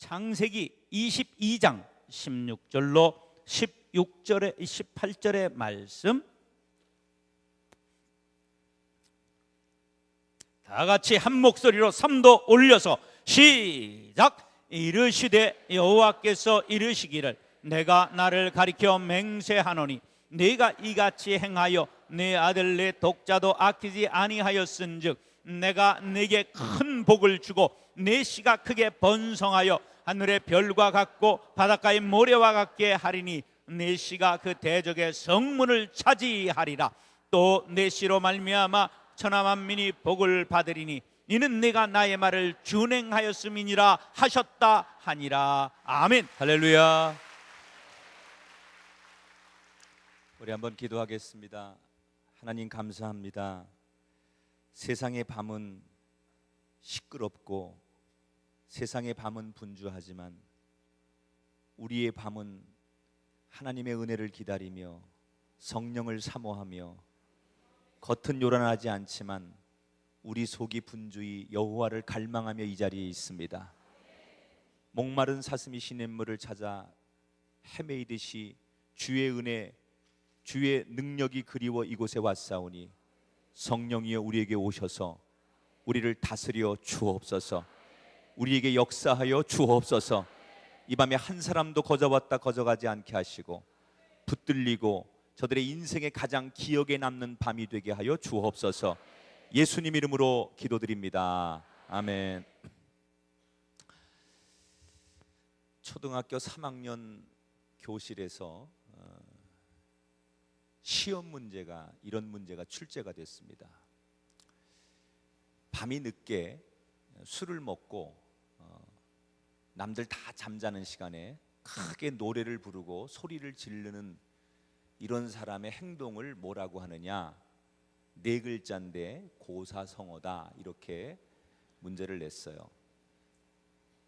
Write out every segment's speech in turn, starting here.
창세기 22장 16절로 16절에 18절의 말씀 다 같이 한 목소리로 3도 올려서 시작. 이르시되 여호와께서 이르시기를 내가 나를 가리켜 맹세하노니 네가 이같이 행하여 내 아들 내 독자도 아끼지 아니하였은즉 내가 네게 큰 복을 주고 내 씨가 크게 번성하여 하늘의 별과 같고 바닷가의 모래와 같게 하리니 내 씨가 그 대적의 성문을 차지하리라. 또 내 씨로 말미암아 천하 만민이 복을 받으리니 이는 내가 나의 말을 준행하였음이니라 하셨다 하니라. 아멘. 할렐루야. 우리 한번 기도하겠습니다. 하나님 감사합니다. 세상의 밤은 시끄럽고 세상의 밤은 분주하지만 우리의 밤은 하나님의 은혜를 기다리며 성령을 사모하며 겉은 요란하지 않지만 우리 속이 분주히 여호와를 갈망하며 이 자리에 있습니다. 목마른 사슴이 시냇물을 찾아 헤매이듯이 주의 은혜, 주의 능력이 그리워 이곳에 왔사오니 성령이여 우리에게 오셔서 우리를 다스려 주옵소서. 우리에게 역사하여 주옵소서. 이 밤에 한 사람도 거저왔다 거저가지 않게 하시고 붙들리고 저들의 인생의 가장 기억에 남는 밤이 되게 하여 주옵소서. 예수님 이름으로 기도드립니다. 아멘. 초등학교 3학년 교실에서 시험 문제가 이런 문제가 출제가 됐습니다. 밤이 늦게 술을 먹고 남들 다 잠자는 시간에 크게 노래를 부르고 소리를 지르는 이런 사람의 행동을 뭐라고 하느냐? 네 글자인데 고사성어다. 이렇게 문제를 냈어요.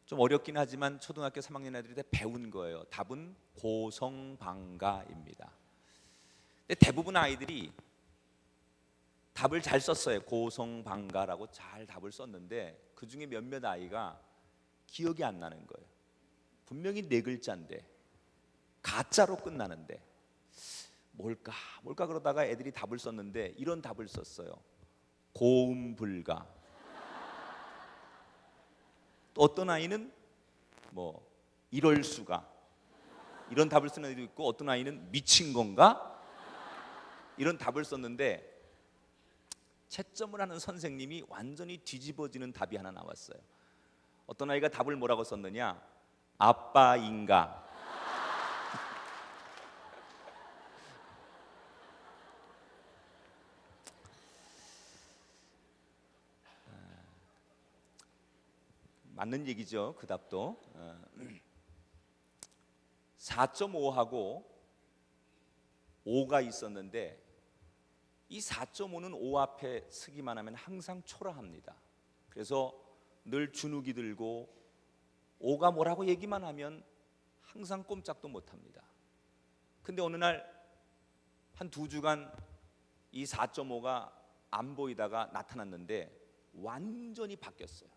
좀 어렵긴 하지만 초등학교 3학년 애들이 다 배운 거예요. 답은 고성방가입니다. 근데 대부분 아이들이 답을 잘 썼어요. 고성방가라고 잘 답을 썼는데 그 중에 몇몇 아이가 기억이 안 나는 거예요. 분명히 네 글자인데 가짜로 끝나는데 뭘까 그러다가 애들이 답을 썼는데 이런 답을 썼어요. 고음불가. 또 어떤 아이는 뭐 이럴 수가 이런 답을 쓰는 애도 있고 어떤 아이는 미친 건가 이런 답을 썼는데 채점을 하는 선생님이 완전히 뒤집어지는 답이 하나 나왔어요. 어떤 아이가 답을 뭐라고 썼느냐? 아빠인가. 맞는 얘기죠. 그 답도 4.5하고 5가 있었는데 이 4.5는 5 앞에 쓰기만 하면 항상 초라합니다. 그래서 늘 주눅이 들고 5가 뭐라고 얘기만 하면 항상 꼼짝도 못합니다. 근데 어느 날 한 2주간 이 4.5가 안 보이다가 나타났는데 완전히 바뀌었어요.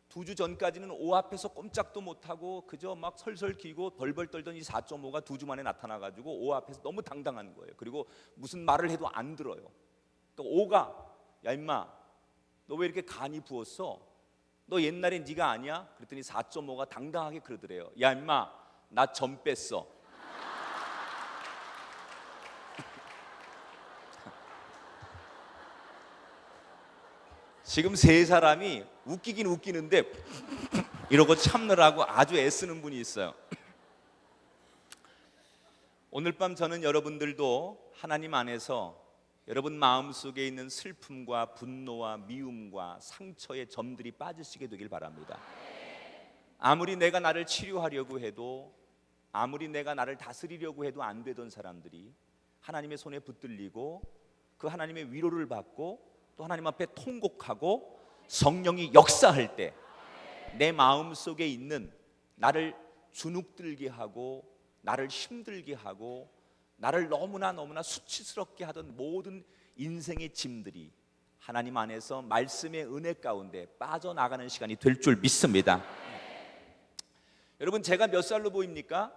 2주 전까지는 5 앞에서 꼼짝도 못하고 그저 막 설설 기고 벌벌 떨던 이 4.5가 2주 만에 나타나가지고 5 앞에서 너무 당당한 거예요. 그리고 무슨 말을 해도 안 들어요. 또 5가 야 임마 너 왜 이렇게 간이 부었어? 너 옛날에 네가 아니야? 그랬더니 4.5가 당당하게 그러더래요. 야 임마 나 점 뺐어. 지금 세 사람이 웃기긴 웃기는데 이러고 참느라고 아주 애쓰는 분이 있어요. 오늘 밤 저는 여러분들도 하나님 안에서 여러분 마음속에 있는 슬픔과 분노와 미움과 상처의 점들이 빠지시게 되길 바랍니다. 아무리 내가 나를 치료하려고 해도 아무리 내가 나를 다스리려고 해도 안 되던 사람들이 하나님의 손에 붙들리고 그 하나님의 위로를 받고 또 하나님 앞에 통곡하고 성령이 역사할 때 내 마음속에 있는 나를 주눅들게 하고 나를 힘들게 하고 나를 너무나 수치스럽게 하던 모든 인생의 짐들이 하나님 안에서 말씀의 은혜 가운데 빠져나가는 시간이 될 줄 믿습니다. 여러분, 제가 몇 살로 보입니까?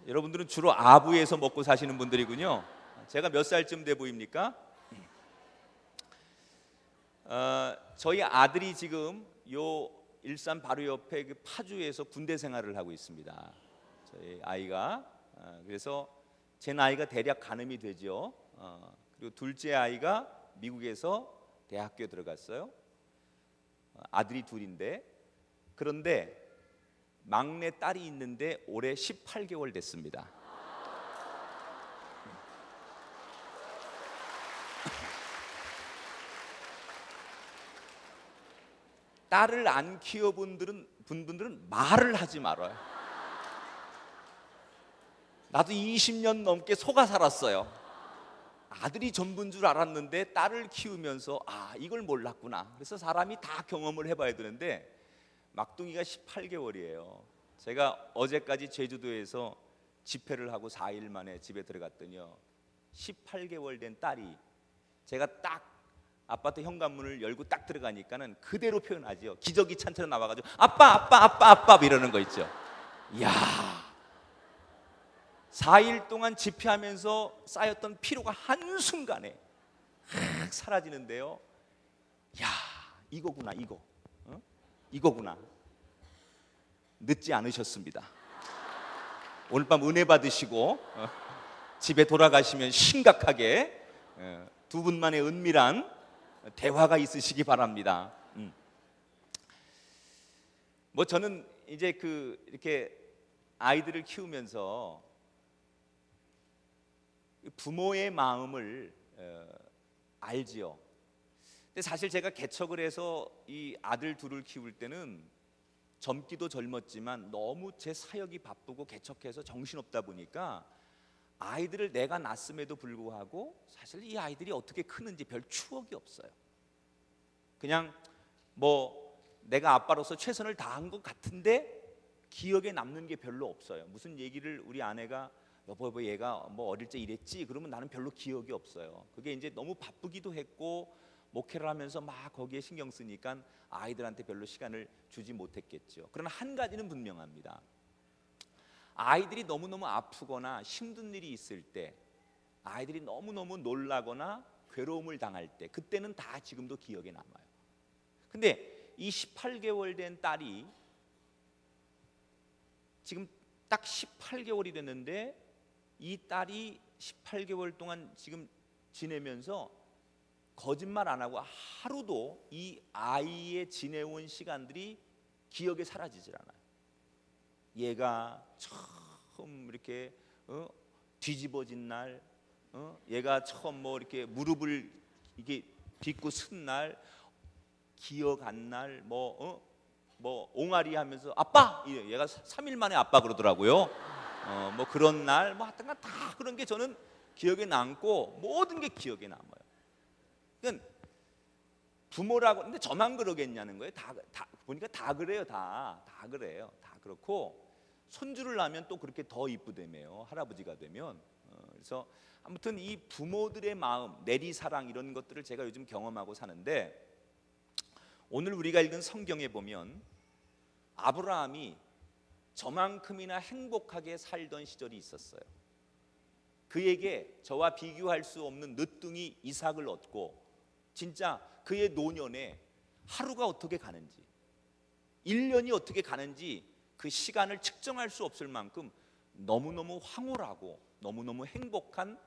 여러분들은 주로 아부에서 먹고 사시는 분들이군요. 제가 몇 살쯤 돼 보입니까? 저희 아들이 지금 요 일산 바로 옆에 그 파주에서 군대 생활을 하고 있습니다. 저희 아이가 그래서 제 나이가 대략 가늠이 되죠. 그리고 둘째 아이가 미국에서 대학교에 들어갔어요. 아들이 둘인데, 그런데 막내 딸이 있는데 올해 18개월 됐습니다. 딸을 안 키워본 분들은 말을 하지 말아요. 나도 20년 넘게 속아 살았어요. 아들이 전부인 줄 알았는데 딸을 키우면서 이걸 몰랐구나. 그래서 사람이 다 경험을 해봐야 되는데 막둥이가 18개월이에요. 제가 어제까지 제주도에서 집회를 하고 4일 만에 집에 들어갔더니요, 18개월 된 딸이, 제가 딱 아파트 현관문을 열고 딱 들어가니까는 그대로 표현하죠. 기저귀 찬처럼 나와가지고 아빠 이러는 거 있죠. 이야, 4일 동안 집회하면서 쌓였던 피로가 한순간에 확 사라지는데요. 야, 이거구나, 이거. 이거구나. 늦지 않으셨습니다. 오늘 밤 은혜 받으시고 집에 돌아가시면 심각하게 두 분만의 은밀한 대화가 있으시기 바랍니다. 뭐 저는 이제 이렇게 아이들을 키우면서 부모의 마음을 알지요. 근데 사실 제가 개척을 해서 이 아들 둘을 키울 때는 젊기도 젊었지만 너무 제 사역이 바쁘고 개척해서 정신없다 보니까 아이들을 내가 낳았음에도 불구하고 사실 이 아이들이 어떻게 크는지 별 추억이 없어요. 그냥 뭐 내가 아빠로서 최선을 다한 것 같은데 기억에 남는 게 별로 없어요. 무슨 얘기를 우리 아내가 여보 얘가 뭐 어릴 때 이랬지 그러면 나는 별로 기억이 없어요. 그게 이제 너무 바쁘기도 했고 목회를 하면서 막 거기에 신경 쓰니까 아이들한테 별로 시간을 주지 못했겠죠. 그러나 한 가지는 분명합니다. 아이들이 너무너무 아프거나 힘든 일이 있을 때, 아이들이 너무너무 놀라거나 괴로움을 당할 때, 그때는 다 지금도 기억에 남아요. 근데 이 18개월 된 딸이 지금 딱 18개월이 됐는데 이 딸이 18개월 동안 지금 지내면서 거짓말 안 하고 하루도 이 아이의 지내온 시간들이 기억에 사라지질 않아요. 얘가 처음 이렇게 뒤집어진 날, 얘가 처음 뭐 이렇게 무릎을 이게 딛고 쓴 날, 기억 안 날, 뭐 옹알이 하면서 아빠, 얘가 3일 만에 아빠 그러더라고요. 뭐 그런 날, 뭐 하여튼간 다 그런 게 저는 기억에 남고 모든 게 기억에 남아요. 그러니까 부모라고, 근데 저만 그러겠냐는 거예요. 다 보니까 다 그래요. 다 그래요. 다 그렇고 손주를 낳으면 또 그렇게 더 이쁘다며요. 할아버지가 되면. 그래서 아무튼 이 부모들의 마음, 내리사랑 이런 것들을 제가 요즘 경험하고 사는데, 오늘 우리가 읽은 성경에 보면 아브라함이 저만큼이나 행복하게 살던 시절이 있었어요. 그에게 저와 비교할 수 없는 늦둥이 이삭을 얻고, 진짜 그의 노년에 하루가 어떻게 가는지, 1년이 어떻게 가는지 그 시간을 측정할 수 없을 만큼 너무너무 황홀하고 너무너무 행복한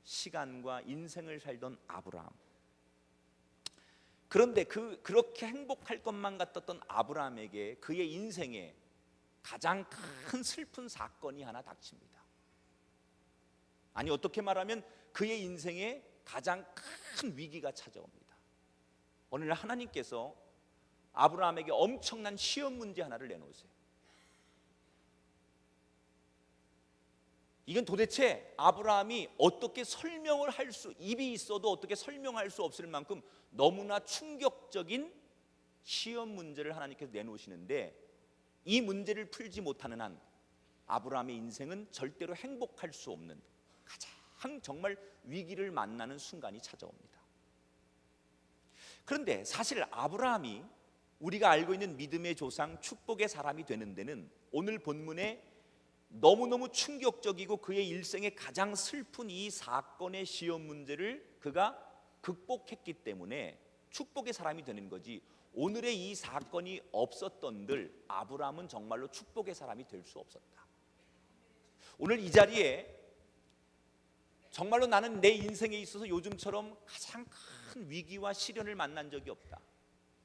시간과 인생을 살던 아브라함. 그런데 그렇게 행복할 것만 같았던 아브라함에게 그의 인생에 가장 큰 슬픈 사건이 하나 닥칩니다. 아니, 어떻게 말하면 그의 인생에 가장 큰 위기가 찾아옵니다. 어느 날 하나님께서 아브라함에게 엄청난 시험 문제 하나를 내놓으세요. 이건 도대체 아브라함이 어떻게 설명을 할 수, 입이 있어도 어떻게 설명할 수 없을 만큼 너무나 충격적인 시험 문제를 하나님께서 내놓으시는데, 이 문제를 풀지 못하는 한 아브라함의 인생은 절대로 행복할 수 없는 가장 정말 위기를 만나는 순간이 찾아옵니다. 그런데 사실 아브라함이 우리가 알고 있는 믿음의 조상 축복의 사람이 되는 데는 오늘 본문에 너무너무 충격적이고 그의 일생의 가장 슬픈 이 사건의 시험 문제를 그가 극복했기 때문에 축복의 사람이 되는 거지, 오늘의 이 사건이 없었던들 아브라함은 정말로 축복의 사람이 될 수 없었다. 오늘 이 자리에 정말로 나는 내 인생에 있어서 요즘처럼 가장 큰 위기와 시련을 만난 적이 없다.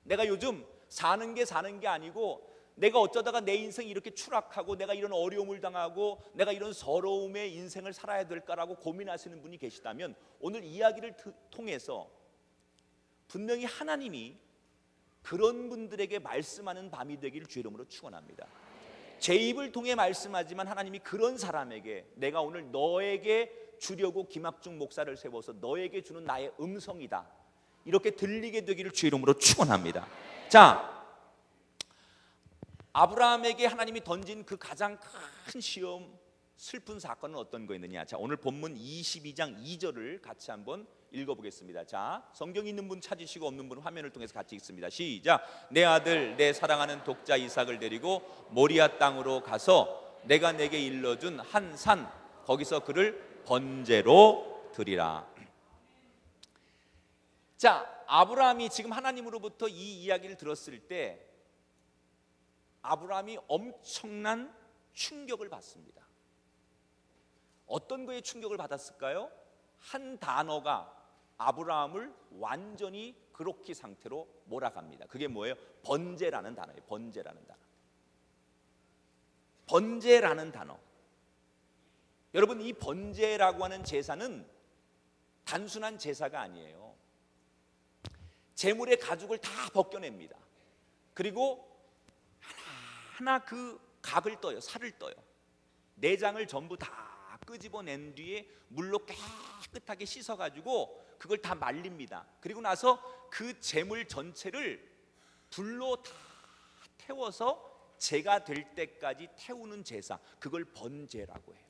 내가 요즘 사는 게 아니고 내가 어쩌다가 내 인생이 이렇게 추락하고 내가 이런 어려움을 당하고 내가 이런 서러움의 인생을 살아야 될까라고 고민하시는 분이 계시다면 오늘 이야기를 통해서 분명히 하나님이 그런 분들에게 말씀하는 밤이 되기를 주의 이름으로 축원합니다. 제 입을 통해 말씀하지만 하나님이 그런 사람에게 내가 오늘 너에게 주려고 김학중 목사를 세워서 너에게 주는 나의 음성이다, 이렇게 들리게 되기를 주의 이름으로 축원합니다. 자, 아브라함에게 하나님이 던진 그 가장 큰 시험, 슬픈 사건은 어떤 거였느냐? 자, 오늘 본문 22장 2절을 같이 한번 읽어보겠습니다. 자, 성경 있는 분 찾으시고 없는 분 화면을 통해서 같이 읽습니다. 시작. 내 아들 내 사랑하는 독자 이삭을 데리고 모리아 땅으로 가서 내가 내게 일러준 한 산 거기서 그를 번제로 드리라. 자, 아브라함이 지금 하나님으로부터 이 이야기를 들었을 때 아브라함이 엄청난 충격을 받습니다. 어떤 거에 충격을 받았을까요? 한 단어가 아브라함을 완전히 그로키 상태로 몰아갑니다. 그게 뭐예요? 번제라는 단어예요. 번제라는 단어. 번제라는 단어. 여러분, 이 번제라고 하는 제사는 단순한 제사가 아니에요. 제물의 가죽을 다 벗겨냅니다. 그리고 하나 그 각을 떠요. 살을 떠요. 내장을 전부 다 끄집어낸 뒤에 물로 깨끗하게 씻어가지고 그걸 다 말립니다. 그리고 나서 그 제물 전체를 불로 다 태워서 제가 될 때까지 태우는 제사, 그걸 번제라고 해요.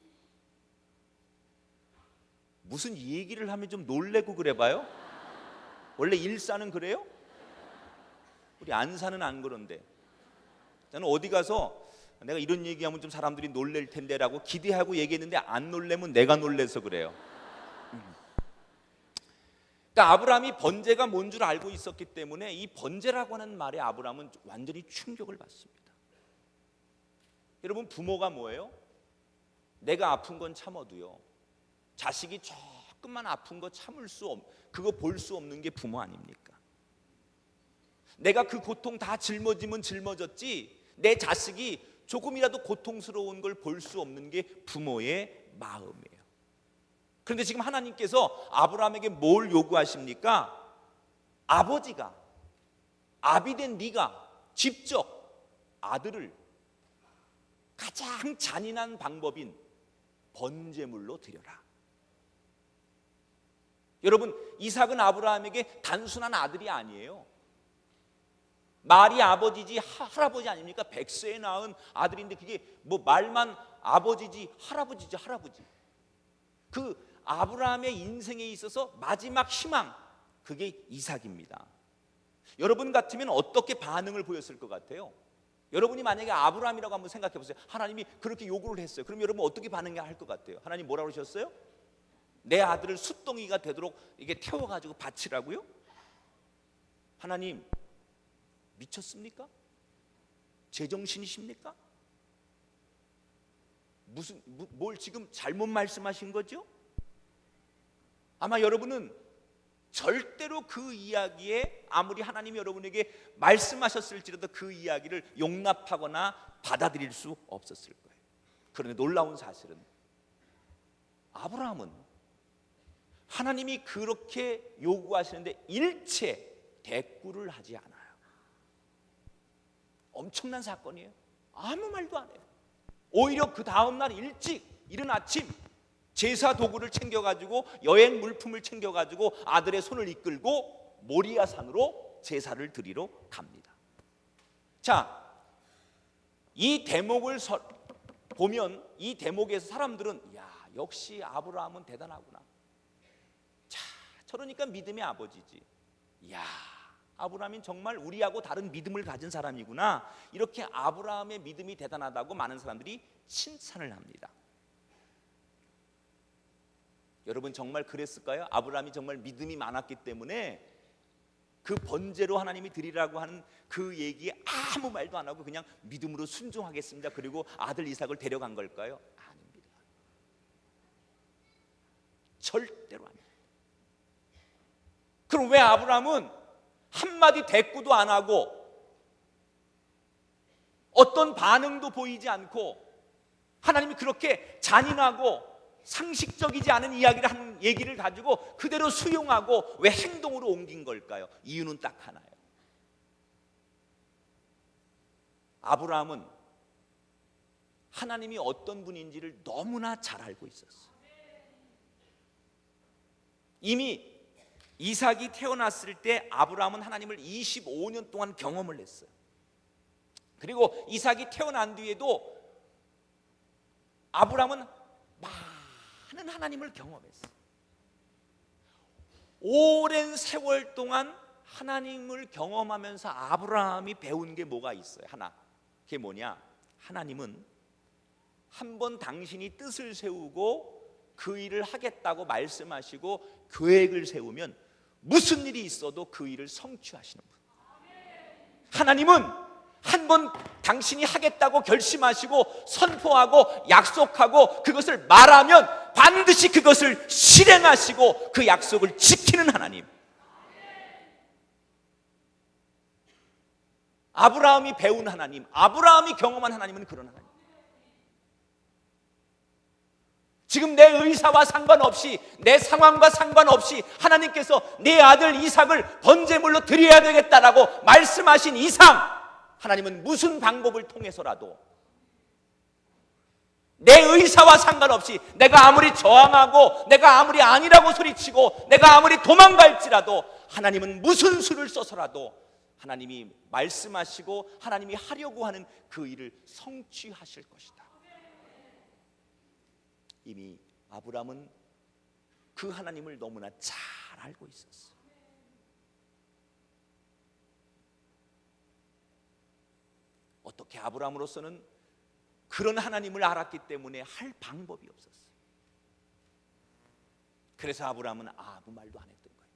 무슨 얘기를 하면 좀 놀래고 그래봐요? 원래 일사는 그래요? 우리 안사는 안 그런데. 저는 어디 가서 내가 이런 얘기하면 좀 사람들이 놀랄 텐데라고 기대하고 얘기했는데 안 놀래면 내가 놀래서 그래요. 그러니까 아브라함이 번제가 뭔 줄 알고 있었기 때문에 이 번제라고 하는 말에 아브라함은 완전히 충격을 받습니다. 여러분, 부모가 뭐예요? 내가 아픈 건 참아도요, 자식이 조금만 아픈 거 참을 수 그거 볼 수 없는 게 부모 아닙니까? 내가 그 고통 다 짊어지면 짊어졌지 내 자식이 조금이라도 고통스러운 걸 볼 수 없는 게 부모의 마음이에요. 그런데 지금 하나님께서 아브라함에게 뭘 요구하십니까? 아버지가, 아비된 네가 직접 아들을 가장 잔인한 방법인 번제물로 드려라. 여러분, 이삭은 아브라함에게 단순한 아들이 아니에요. 말이 아버지지 할아버지 아닙니까? 100세에 낳은 아들인데 그게 뭐 말만 아버지지 할아버지지 할아버지. 그 아브라함의 인생에 있어서 마지막 희망, 그게 이삭입니다. 여러분 같으면 어떻게 반응을 보였을 것 같아요? 여러분이 만약에 아브라함이라고 한번 생각해 보세요. 하나님이 그렇게 요구를 했어요. 그럼 여러분 어떻게 반응할 것 같아요? 하나님 뭐라고 그러셨어요? 내 아들을 숫덩이가 되도록 이게 태워가지고 바치라고요? 하나님 미쳤습니까? 제정신이십니까? 뭘 지금 잘못 말씀하신 거죠? 아마 여러분은 절대로 그 이야기에 아무리 하나님이 여러분에게 말씀하셨을지라도 그 이야기를 용납하거나 받아들일 수 없었을 거예요. 그런데 놀라운 사실은 아브라함은 하나님이 그렇게 요구하시는데 일체 대꾸를 하지 않아요. 엄청난 사건이에요. 아무 말도 안 해요. 오히려 그 다음날 일찍 이른 아침 제사 도구를 챙겨가지고 여행 물품을 챙겨가지고 아들의 손을 이끌고 모리아 산으로 제사를 드리러 갑니다. 자, 이 대목을 보면 이 대목에서 사람들은 야, 역시 아브라함은 대단하구나. 자, 저러니까 믿음의 아버지지. 야, 아브라함이 정말 우리하고 다른 믿음을 가진 사람이구나. 이렇게 아브라함의 믿음이 대단하다고 많은 사람들이 칭찬을 합니다. 여러분 정말 그랬을까요? 아브라함이 정말 믿음이 많았기 때문에 그 번제로 하나님이 드리라고 하는 그 얘기에 아무 말도 안 하고 그냥 믿음으로 순종하겠습니다. 그리고 아들 이삭을 데려간 걸까요? 아닙니다. 절대로 아닙니다. 그럼 왜 아브라함은 한마디 대꾸도 안 하고 어떤 반응도 보이지 않고 하나님이 그렇게 잔인하고 상식적이지 않은 이야기를 하는 얘기를 가지고 그대로 수용하고 왜 행동으로 옮긴 걸까요? 이유는 딱 하나예요. 아브라함은 하나님이 어떤 분인지를 너무나 잘 알고 있었어요. 이미 이삭이 태어났을 때 아브라함은 하나님을 25년 동안 경험을 했어요. 그리고 이삭이 태어난 뒤에도 아브라함은 많은 하나님을 경험했어요. 오랜 세월 동안 하나님을 경험하면서 아브라함이 배운 게 뭐가 있어요? 하나. 그게 뭐냐? 하나님은 한번 당신이 뜻을 세우고 그 일을 하겠다고 말씀하시고 계획을 세우면 무슨 일이 있어도 그 일을 성취하시는 분. 하나님은 한번 당신이 하겠다고 결심하시고 선포하고 약속하고 그것을 말하면 반드시 그것을 실행하시고 그 약속을 지키는 하나님. 아브라함이 배운 하나님, 아브라함이 경험한 하나님은 그런 하나님. 지금 내 의사와 상관없이 내 상황과 상관없이 하나님께서 내 아들 이삭을 번제물로 드려야 되겠다라고 말씀하신 이상 하나님은 무슨 방법을 통해서라도 내 의사와 상관없이 내가 아무리 저항하고 내가 아무리 아니라고 소리치고 내가 아무리 도망갈지라도 하나님은 무슨 수를 써서라도 하나님이 말씀하시고 하나님이 하려고 하는 그 일을 성취하실 것이다. 이미 아브라함은 그 하나님을 너무나 잘 알고 있었어요. 어떻게 아브라함으로서는 그런 하나님을 알았기 때문에 할 방법이 없었어요. 그래서 아브라함은 아무 말도 안 했던 거예요.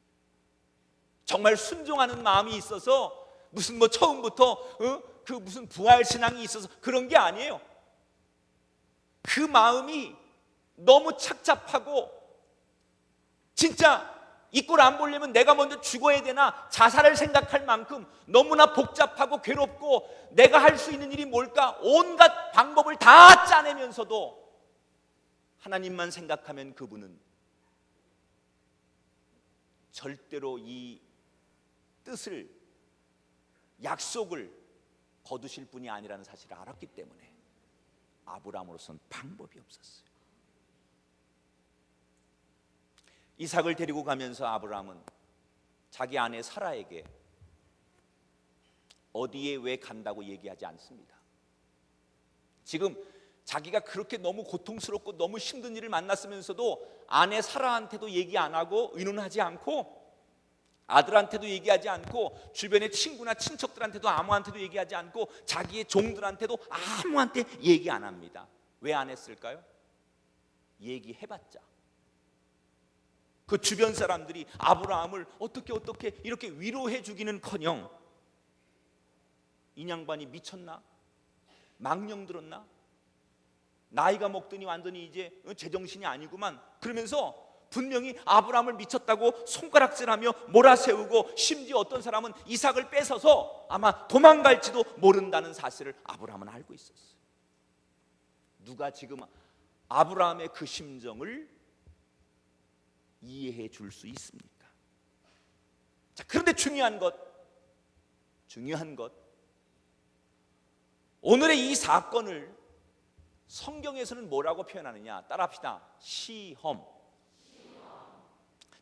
정말 순종하는 마음이 있어서 무슨 처음부터 그 무슨 부활 신앙이 있어서 그런 게 아니에요. 그 마음이 너무 착잡하고 진짜 이 꼴 안 보려면 내가 먼저 죽어야 되나 자살을 생각할 만큼 너무나 복잡하고 괴롭고 내가 할 수 있는 일이 뭘까 온갖 방법을 다 짜내면서도 하나님만 생각하면 그분은 절대로 이 뜻을 약속을 거두실 분이 아니라는 사실을 알았기 때문에 아브라함으로서는 방법이 없었어요. 이삭을 데리고 가면서 아브라함은 자기 아내 사라에게 어디에 왜 간다고 얘기하지 않습니다. 지금 자기가 그렇게 너무 고통스럽고 너무 힘든 일을 만났으면서도 아내 사라한테도 얘기 안 하고 의논하지 않고 아들한테도 얘기하지 않고 주변의 친구나 친척들한테도 아무한테도 얘기하지 않고 자기의 종들한테도 아무한테 얘기 안 합니다. 왜 안 했을까요? 얘기해봤자 그 주변 사람들이 아브라함을 어떻게 이렇게 위로해 주기는커녕 이 양반이 미쳤나? 망령 들었나? 나이가 먹더니 완전히 이제 제정신이 아니구만. 그러면서 분명히 아브라함을 미쳤다고 손가락질하며 몰아세우고 심지어 어떤 사람은 이삭을 뺏어서 아마 도망갈지도 모른다는 사실을 아브라함은 알고 있었어요. 누가 지금 아브라함의 그 심정을 이해해 줄 수 있습니까? 자, 그런데 중요한 것 오늘의 이 사건을 성경에서는 뭐라고 표현하느냐? 따라합시다. 시험.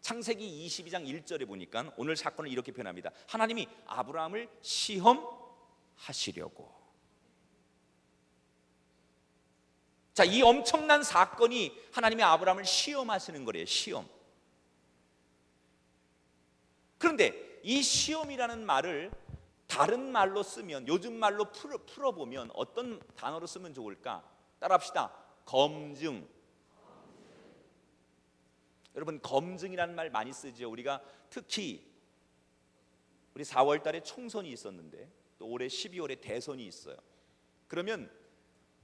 창세기 22장 1절에 보니까 오늘 사건을 이렇게 표현합니다. 하나님이 아브라함을 시험하시려고. 자, 이 엄청난 사건이 하나님이 아브라함을 시험하시는 거래요. 시험. 그런데 이 시험이라는 말을 다른 말로 쓰면, 요즘 말로 풀어보면 어떤 단어로 쓰면 좋을까? 따라합시다. 검증. 여러분, 검증이라는 말 많이 쓰죠. 우리가 특히 우리 4월 달에 총선이 있었는데 또 올해 12월에 대선이 있어요. 그러면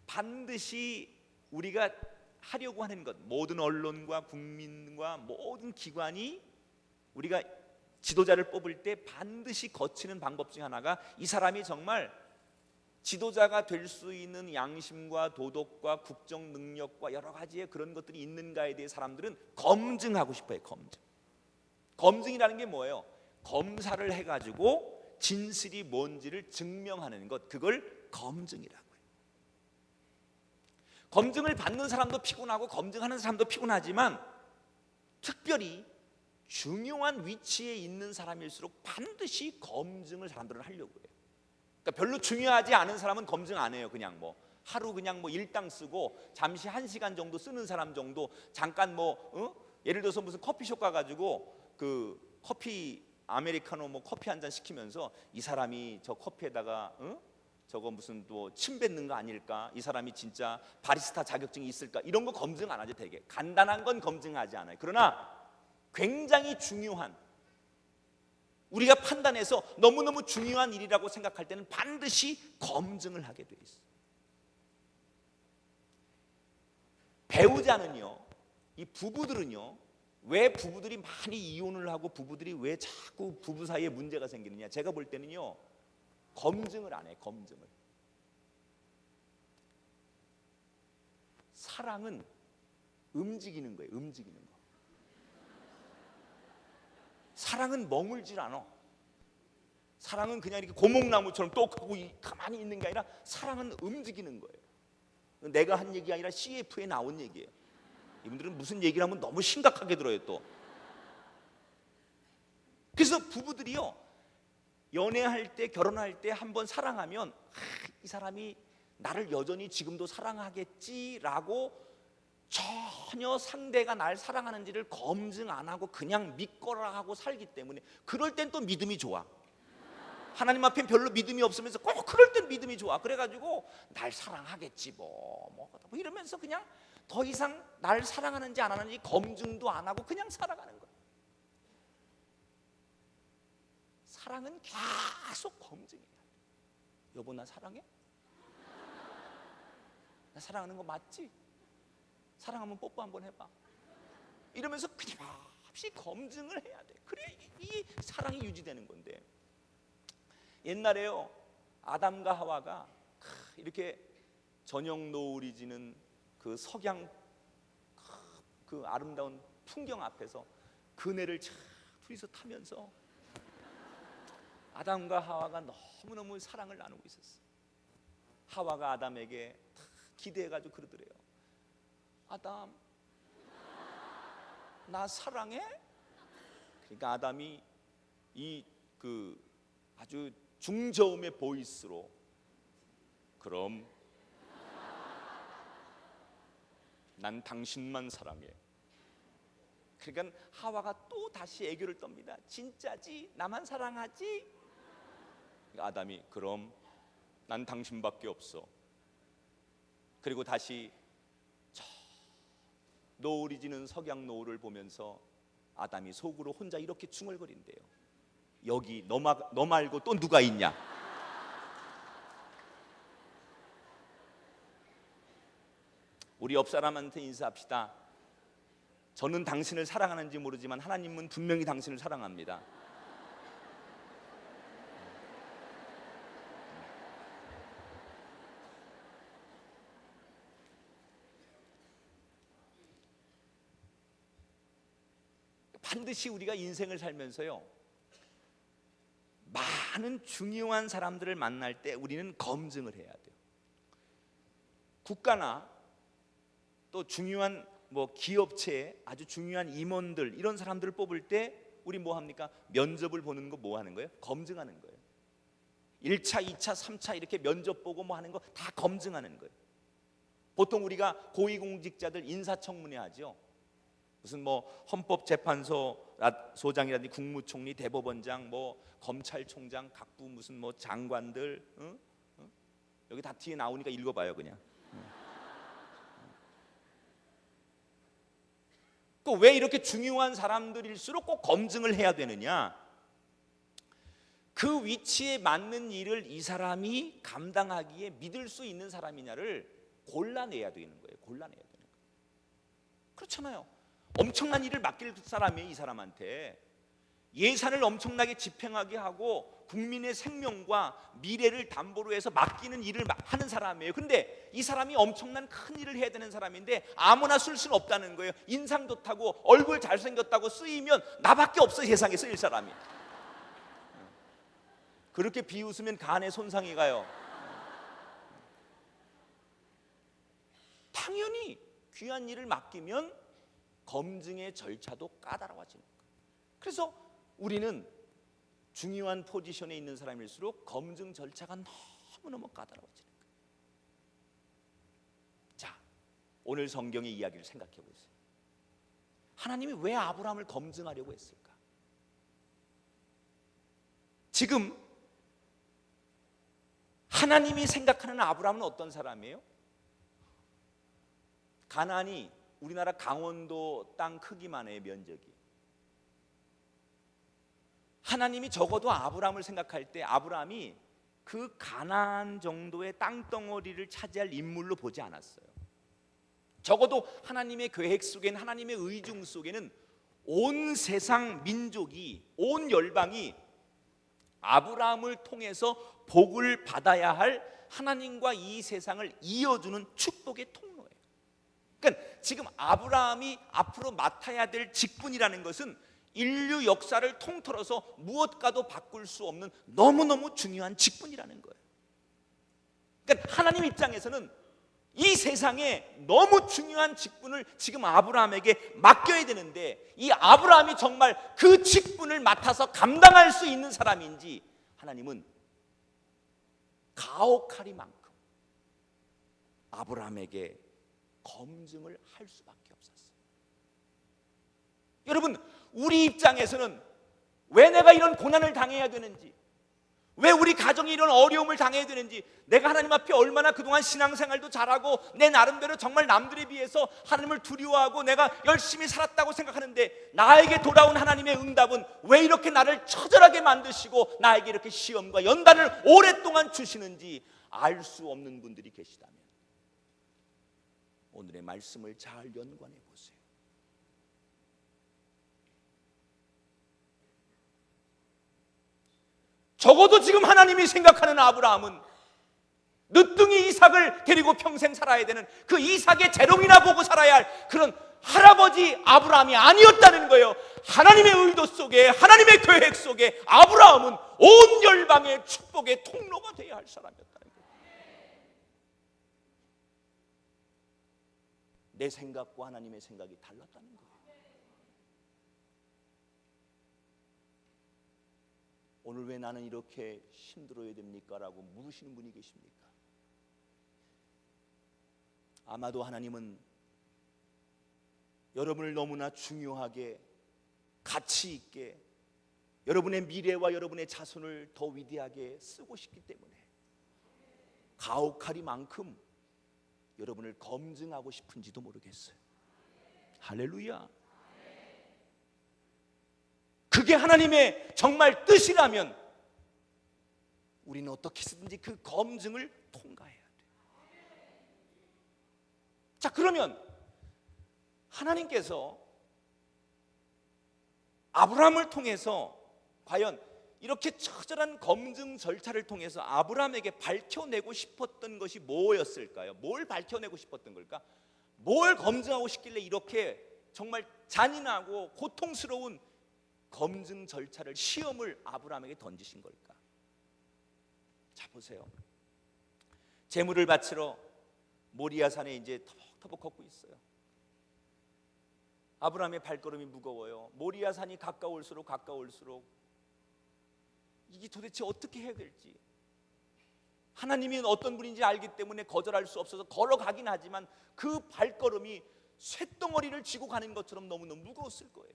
반드시 우리가 하려고 하는 것, 모든 언론과 국민과 모든 기관이 우리가 지도자를 뽑을 때 반드시 거치는 방법 중 하나가 이 사람이 정말 지도자가 될 수 있는 양심과 도덕과 국정 능력과 여러 가지의 그런 것들이 있는가에 대해 사람들은 검증하고 싶어요. 검증이라는 게 뭐예요? 검사를 해가지고 진실이 뭔지를 증명하는 것, 그걸 검증이라고 해요. 검증을 받는 사람도 피곤하고 검증하는 사람도 피곤하지만 특별히 중요한 위치에 있는 사람일수록 반드시 검증을 사람들은 하려고 해요. 그러니까 별로 중요하지 않은 사람은 검증 안 해요. 그냥 뭐 하루 그냥 뭐 일당 쓰고 잠시 1시간 정도 쓰는 사람 정도, 잠깐 예를 들어서 무슨 커피숍 가가지고 그 커피 아메리카노 커피 한 잔 시키면서 이 사람이 저 커피에다가 저거 무슨 또 침 뱉는 거 아닐까? 이 사람이 진짜 바리스타 자격증이 있을까? 이런 거 검증 안 하죠. 되게 간단한 건 검증하지 않아요. 그러나 굉장히 중요한, 우리가 판단해서 너무너무 중요한 일이라고 생각할 때는 반드시 검증을 하게 돼 있어요. 배우자는요, 이 부부들은요, 왜 부부들이 많이 이혼을 하고 부부들이 왜 자꾸 부부 사이에 문제가 생기느냐? 제가 볼 때는요, 검증을 안 해. 검증을. 사랑은 움직이는 거예요. 움직이는 거. 사랑은 머물질 않아. 사랑은 그냥 이렇게 고목나무처럼 똑하고 가만히 있는 게 아니라 사랑은 움직이는 거예요. 내가 한 얘기가 아니라 CF에 나온 얘기예요. 이분들은 무슨 얘기를 하면 너무 심각하게 들어요 또. 그래서 부부들이요, 연애할 때, 결혼할 때 한번 사랑하면 이 사람이 나를 여전히 지금도 사랑하겠지라고 전혀 상대가 날 사랑하는지를 검증 안 하고 그냥 믿거라 하고 살기 때문에, 그럴 땐 또 믿음이 좋아. 하나님 앞에 별로 믿음이 없으면서 꼭 그럴 땐 믿음이 좋아. 그래가지고 날 사랑하겠지 뭐 이러면서 그냥 더 이상 날 사랑하는지 안 하는지 검증도 안 하고 그냥 살아가는 거야. 사랑은 계속 검증해야 돼. 여보, 나 사랑해? 나 사랑하는 거 맞지? 사랑하면 뽀뽀 한번 해봐. 이러면서 끊임없이 검증을 해야 돼. 그래 이 사랑이 유지되는 건데, 옛날에요, 아담과 하와가 이렇게 저녁 노을이 지는 그 석양 그 아름다운 풍경 앞에서 그네를 참 둘이서 타면서 아담과 하와가 너무너무 사랑을 나누고 있었어요. 하와가 아담에게 기대해가지고 그러더래요. 아담, 나 사랑해? 그러니까 아담이 이 아주 중저음의 보이스로, 그럼 난 당신만 사랑해. 그러니까 하와가 또 다시 애교를 떱니다. 진짜지? 나만 사랑하지? 그러니까 아담이 그럼 난 당신밖에 없어. 그리고 다시 저 노을이 지는 석양 노을을 보면서 아담이 속으로 혼자 이렇게 중얼거린대요. 여기 너 말고 또 누가 있냐? 우리 옆 사람한테 인사합시다. 저는 당신을 사랑하는지 모르지만 하나님은 분명히 당신을 사랑합니다. 반드시 우리가 인생을 살면서요, 많은 중요한 사람들을 만날 때 우리는 검증을 해야 돼요. 국가나 또 중요한 기업체에 아주 중요한 임원들, 이런 사람들을 뽑을 때 우리 뭐 합니까? 면접을 보는 거 뭐 하는 거예요? 검증하는 거예요. 1차, 2차, 3차 이렇게 면접 보고 뭐 하는 거 다 검증하는 거예요. 보통 우리가 고위공직자들 인사청문회 하죠. 무슨 뭐 헌법재판소 소장이라든지 국무총리, 대법원장, 뭐 검찰총장, 각부 무슨 뭐 장관들, 응? 응? 여기 다 뒤에 나오니까 읽어봐요 그냥. 또 왜 이렇게 중요한 사람들일수록 꼭 검증을 해야 되느냐? 그 위치에 맞는 일을 이 사람이 감당하기에 믿을 수 있는 사람이냐를 골라내야 되는 거예요. 골라내야 되는 거예요. 그렇잖아요. 엄청난 일을 맡길 사람이에요. 이 사람한테 예산을 엄청나게 집행하게 하고 국민의 생명과 미래를 담보로 해서 맡기는 일을 하는 사람이에요. 근데 이 사람이 엄청난 큰 일을 해야 되는 사람인데 아무나 쓸 수는 없다는 거예요. 인상 좋다고 얼굴 잘생겼다고 쓰이면 나밖에 없어 세상에 쓰일 사람이. 그렇게 비웃으면 간에 손상이 가요. 당연히 귀한 일을 맡기면 검증의 절차도 까다로워지는 거예요. 그래서 우리는 중요한 포지션에 있는 사람일수록 검증 절차가 너무너무 까다로워지는 거예요. 자, 오늘 성경의 이야기를 생각해 보세요. 하나님이 왜 아브라함을 검증하려고 했을까? 지금 하나님이 생각하는 아브라함은 어떤 사람이에요? 가나안이 우리나라 강원도 땅 크기만 해요. 면적이. 하나님이 적어도 아브라함을 생각할 때 아브라함이 그 가나안 정도의 땅덩어리를 차지할 인물로 보지 않았어요. 적어도 하나님의 계획 속에는, 하나님의 의중 속에는 온 세상 민족이, 온 열방이 아브라함을 통해서 복을 받아야 할 하나님과 이 세상을 이어주는 축복의 통로예요. 그러니까 지금 아브라함이 앞으로 맡아야 될 직분이라는 것은 인류 역사를 통틀어서 무엇과도 바꿀 수 없는 너무너무 중요한 직분이라는 거예요. 그러니까 하나님 입장에서는 이 세상에 너무 중요한 직분을 지금 아브라함에게 맡겨야 되는데 이 아브라함이 정말 그 직분을 맡아서 감당할 수 있는 사람인지 하나님은 가혹하리만큼 아브라함에게 검증을 할 수밖에 없었어요. 여러분, 우리 입장에서는 왜 내가 이런 고난을 당해야 되는지, 왜 우리 가정이 이런 어려움을 당해야 되는지, 내가 하나님 앞에 얼마나 그동안 신앙생활도 잘하고 내 나름대로 정말 남들에 비해서 하나님을 두려워하고 내가 열심히 살았다고 생각하는데 나에게 돌아온 하나님의 응답은 왜 이렇게 나를 처절하게 만드시고 나에게 이렇게 시험과 연단을 오랫동안 주시는지 알 수 없는 분들이 계시다면 오늘의 말씀을 잘 연관해 보세요. 적어도 지금 하나님이 생각하는 아브라함은 늦둥이 이삭을 데리고 평생 살아야 되는 그 이삭의 재롱이나 보고 살아야 할 그런 할아버지 아브라함이 아니었다는 거예요. 하나님의 의도 속에, 하나님의 계획 속에 아브라함은 온 열방의 축복의 통로가 되어야 할 사람이었다는 거예요. 내 생각과 하나님의 생각이 달랐다는 거예요. 오늘 왜 나는 이렇게 힘들어야 됩니까? 라고 물으시는 분이 계십니까? 아마도 하나님은 여러분을 너무나 중요하게, 가치 있게, 여러분의 미래와 여러분의 자손을 더 위대하게 쓰고 싶기 때문에 가혹하리만큼 여러분을 검증하고 싶은지도 모르겠어요. 할렐루야. 그게 하나님의 정말 뜻이라면 우리는 어떻게 해서든지 그 검증을 통과해야 돼요. 자, 그러면 하나님께서 아브라함을 통해서 과연 이렇게 처절한 검증 절차를 통해서 아브라함에게 밝혀내고 싶었던 것이 뭐였을까요? 뭘 밝혀내고 싶었던 걸까? 뭘 검증하고 싶길래 이렇게 정말 잔인하고 고통스러운 검증 절차를, 시험을 아브라함에게 던지신 걸까? 자, 보세요. 제물을 바치러 모리아산에 이제 터벅터벅 걷고 있어요. 아브라함의 발걸음이 무거워요. 모리아산이 가까울수록 이게 도대체 어떻게 해야 될지, 하나님이 어떤 분인지 알기 때문에 거절할 수 없어서 걸어가긴 하지만 그 발걸음이 쇳덩어리를 쥐고 가는 것처럼 너무너무 무거웠을 거예요.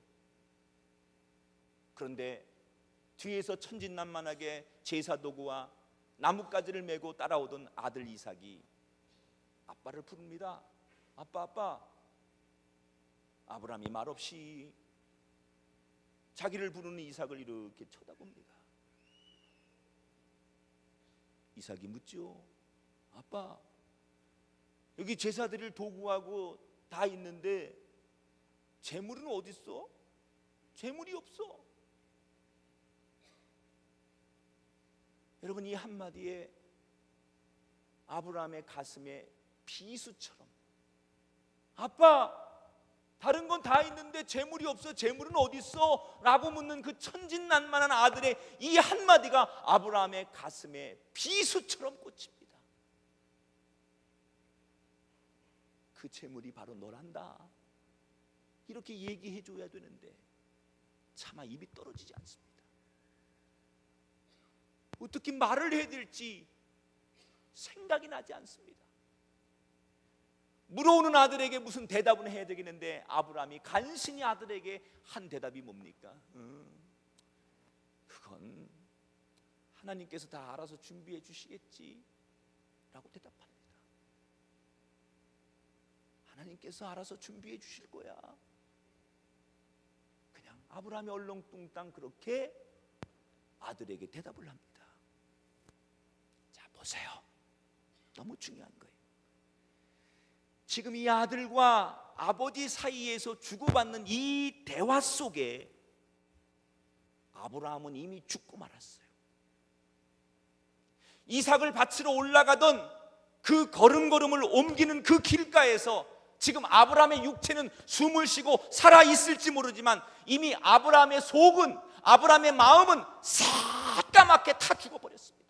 그런데 뒤에서 천진난만하게 제사 도구와 나뭇가지를 메고 따라오던 아들 이삭이 아빠를 부릅니다. 아빠, 아빠. 아브라함이 말없이 자기를 부르는 이삭을 이렇게 쳐다봅니다. 이삭이 묻죠. 아빠, 여기 제사 드릴 도구하고 다 있는데 재물은 어디 있어? 재물이 없어. 여러분, 이 한마디에 아브라함의 가슴에 비수처럼, 아빠, 다른 건 다 있는데 재물이 없어. 재물은 어디 있어? 라고 묻는 그 천진난만한 아들의 이 한마디가 아브라함의 가슴에 비수처럼 꽂힙니다. 그 재물이 바로 너란다. 이렇게 얘기해 줘야 되는데 차마 입이 떨어지지 않습니다. 어떻게 말을 해야 될지 생각이 나지 않습니다. 물어오는 아들에게 무슨 대답을 해야 되겠는데 아브라함이 간신히 아들에게 한 대답이 뭡니까? 그건 하나님께서 다 알아서 준비해 주시겠지 라고 대답합니다. 하나님께서 알아서 준비해 주실 거야. 그냥 아브라함이 얼렁뚱땅 그렇게 아들에게 대답을 합니다. 자, 보세요. 너무 중요한 거예요. 지금 이 아들과 아버지 사이에서 주고받는 이 대화 속에 아브라함은 이미 죽고 말았어요. 이삭을 바치러 올라가던 그 걸음걸음을 옮기는 그 길가에서 지금 아브라함의 육체는 숨을 쉬고 살아있을지 모르지만 이미 아브라함의 속은, 아브라함의 마음은 새까맣게 타 죽어버렸습니다.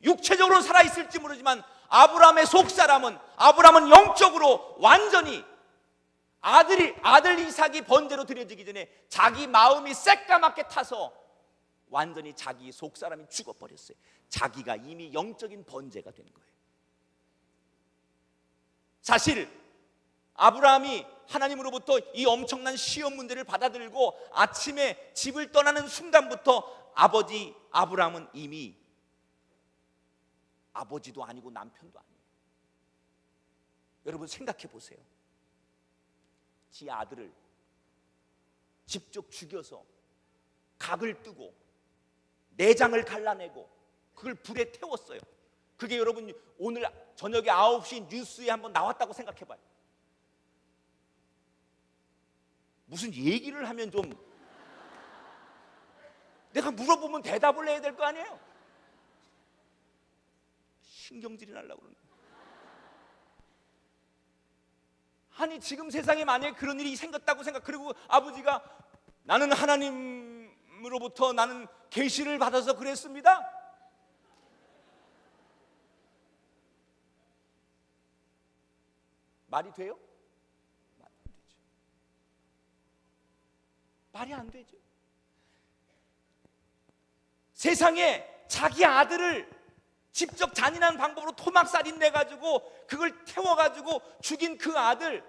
육체적으로 살아있을지 모르지만 아브라함의 속사람은, 아브라함은 영적으로 완전히 아들 이삭이 번제로 드려지기 전에 자기 마음이 새까맣게 타서 완전히 자기 속사람이 죽어버렸어요. 자기가 이미 영적인 번제가 된 거예요. 사실 아브라함이 하나님으로부터 이 엄청난 시험 문제를 받아들고 아침에 집을 떠나는 순간부터 아버지 아브라함은 이미 아버지도 아니고 남편도 아니에요. 여러분 생각해 보세요. 지 아들을 직접 죽여서 각을 뜨고 내장을 갈라내고 그걸 불에 태웠어요. 그게 여러분 오늘 저녁에 9시 뉴스에 한번 나왔다고 생각해 봐요. 무슨 얘기를 하면 좀 내가 물어보면 대답을 해야 될 거 아니에요. 신경질이 나려고 그러는 거예요. 아니 지금 세상에 만약에 그런 일이 생겼다고 그리고 아버지가 나는 하나님으로부터 나는 계시를 받아서 그랬습니다. 말이 돼요? 말이 안 되죠. 세상에 자기 아들을 직접 잔인한 방법으로 토막살인 내가지고 그걸 태워가지고 죽인 그 아들,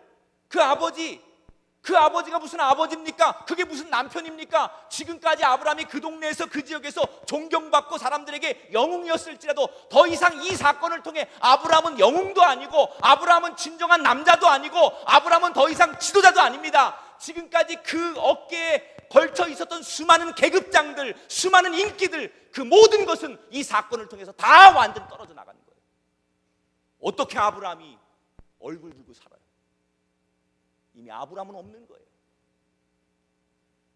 그 아버지가 무슨 아버지입니까? 그게 무슨 남편입니까? 지금까지 아브라함이 그 동네에서 그 지역에서 존경받고 사람들에게 영웅이었을지라도 더 이상 이 사건을 통해 아브라함은 영웅도 아니고 아브라함은 진정한 남자도 아니고 아브라함은 더 이상 지도자도 아닙니다. 지금까지 그 어깨에 걸쳐 있었던 수많은 계급장들, 수많은 인기들, 그 모든 것은 이 사건을 통해서 다 완전 떨어져 나가는 거예요. 어떻게 아브라함이 얼굴 들고 살아요? 이미 아브라함은 없는 거예요.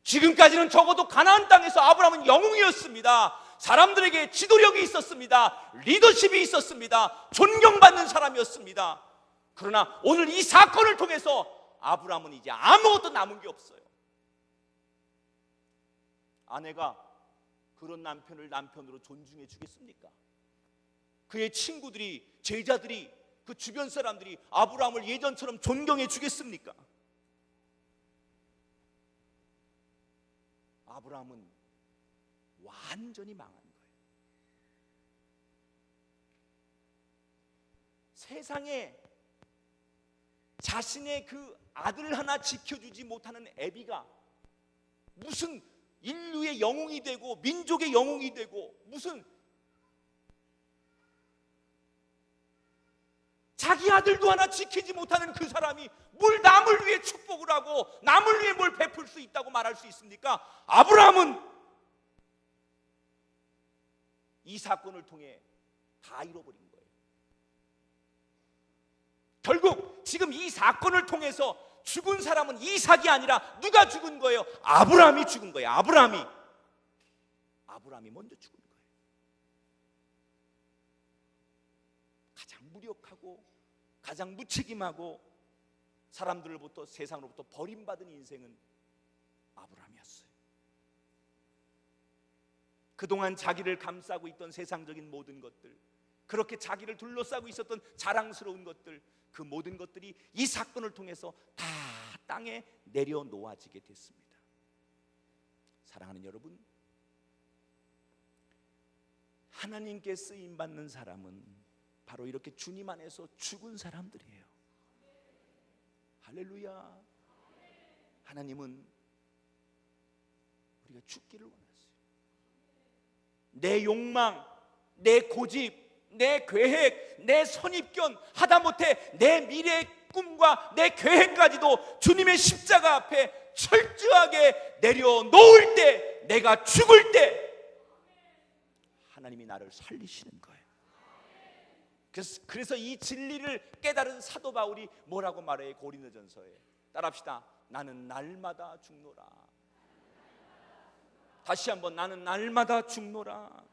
지금까지는 적어도 가나안 땅에서 아브라함은 영웅이었습니다. 사람들에게 지도력이 있었습니다. 리더십이 있었습니다. 존경받는 사람이었습니다. 그러나 오늘 이 사건을 통해서 아브라함은 이제 아무것도 남은 게 없어요. 아내가 그런 남편을 남편으로 존중해 주겠습니까? 그의 친구들이, 제자들이, 그 주변 사람들이 아브라함을 예전처럼 존경해 주겠습니까? 아브라함은 완전히 망한 거예요. 세상에 자신의 그 아들 하나 지켜주지 못하는 애비가 무슨 인류의 영웅이 되고 민족의 영웅이 되고, 무슨 자기 아들도 하나 지키지 못하는 그 사람이 뭘 남을 위해 축복을 하고 남을 위해 뭘 베풀 수 있다고 말할 수 있습니까? 아브라함은 이 사건을 통해 다 잃어버린 거예요. 결국 지금 이 사건을 통해서 죽은 사람은 이삭이 아니라 누가 죽은 거예요? 아브라함이 죽은 거예요. 아브라함이 먼저 죽은 거예요. 가장 무력하고 가장 무책임하고 사람들로부터, 세상으로부터 버림받은 인생은 아브라함이었어요. 그동안 자기를 감싸고 있던 세상적인 모든 것들, 그렇게 자기를 둘러싸고 있었던 자랑스러운 것들, 그 모든 것들이 이 사건을 통해서 다 땅에 내려놓아지게 됐습니다. 사랑하는 여러분, 하나님께 쓰임받는 사람은 바로 이렇게 주님 안에서 죽은 사람들이에요. 할렐루야. 하나님은 우리가 죽기를 원하세요. 내 욕망, 내 고집, 내 계획, 내 선입견, 하다못해 내 미래의 꿈과 내 계획까지도 주님의 십자가 앞에 철저하게 내려놓을 때, 내가 죽을 때 하나님이 나를 살리시는 거예요. 그래서 이 진리를 깨달은 사도 바울이 뭐라고 말해요? 고린도전서에 따라합시다. 나는 날마다 죽노라. 다시 한번, 나는 날마다 죽노라.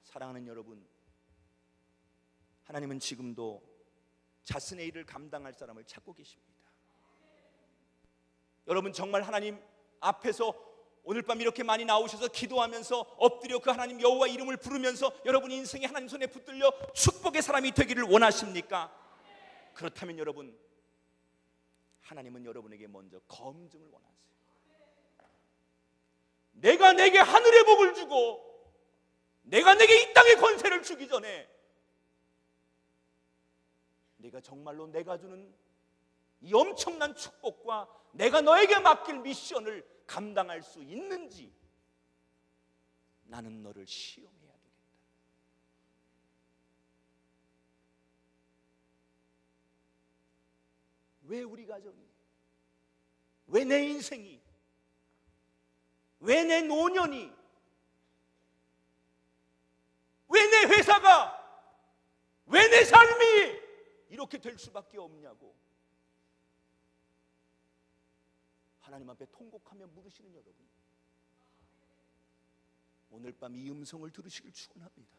사랑하는 여러분, 하나님은 지금도 자신의 일을 감당할 사람을 찾고 계십니다. 여러분, 정말 하나님 앞에서 오늘 밤 이렇게 많이 나오셔서 기도하면서 엎드려 그 하나님 여호와 이름을 부르면서 여러분 인생이 하나님 손에 붙들려 축복의 사람이 되기를 원하십니까? 그렇다면 여러분, 하나님은 여러분에게 먼저 검증을 원하세요. 내가 내게 하늘의 복을 주고 내가 내게 이 땅의 권세를 주기 전에 내가 정말로 내가 주는 이 엄청난 축복과 내가 너에게 맡길 미션을 감당할 수 있는지 나는 너를 시험해야 되겠다. 왜 우리 가정이, 왜 내 인생이, 왜 내 노년이, 왜 내 회사가, 왜 내 삶이 이렇게 될 수밖에 없냐고 하나님 앞에 통곡하며 물으시는 여러분, 오늘 밤 이 음성을 들으시길 축원합니다.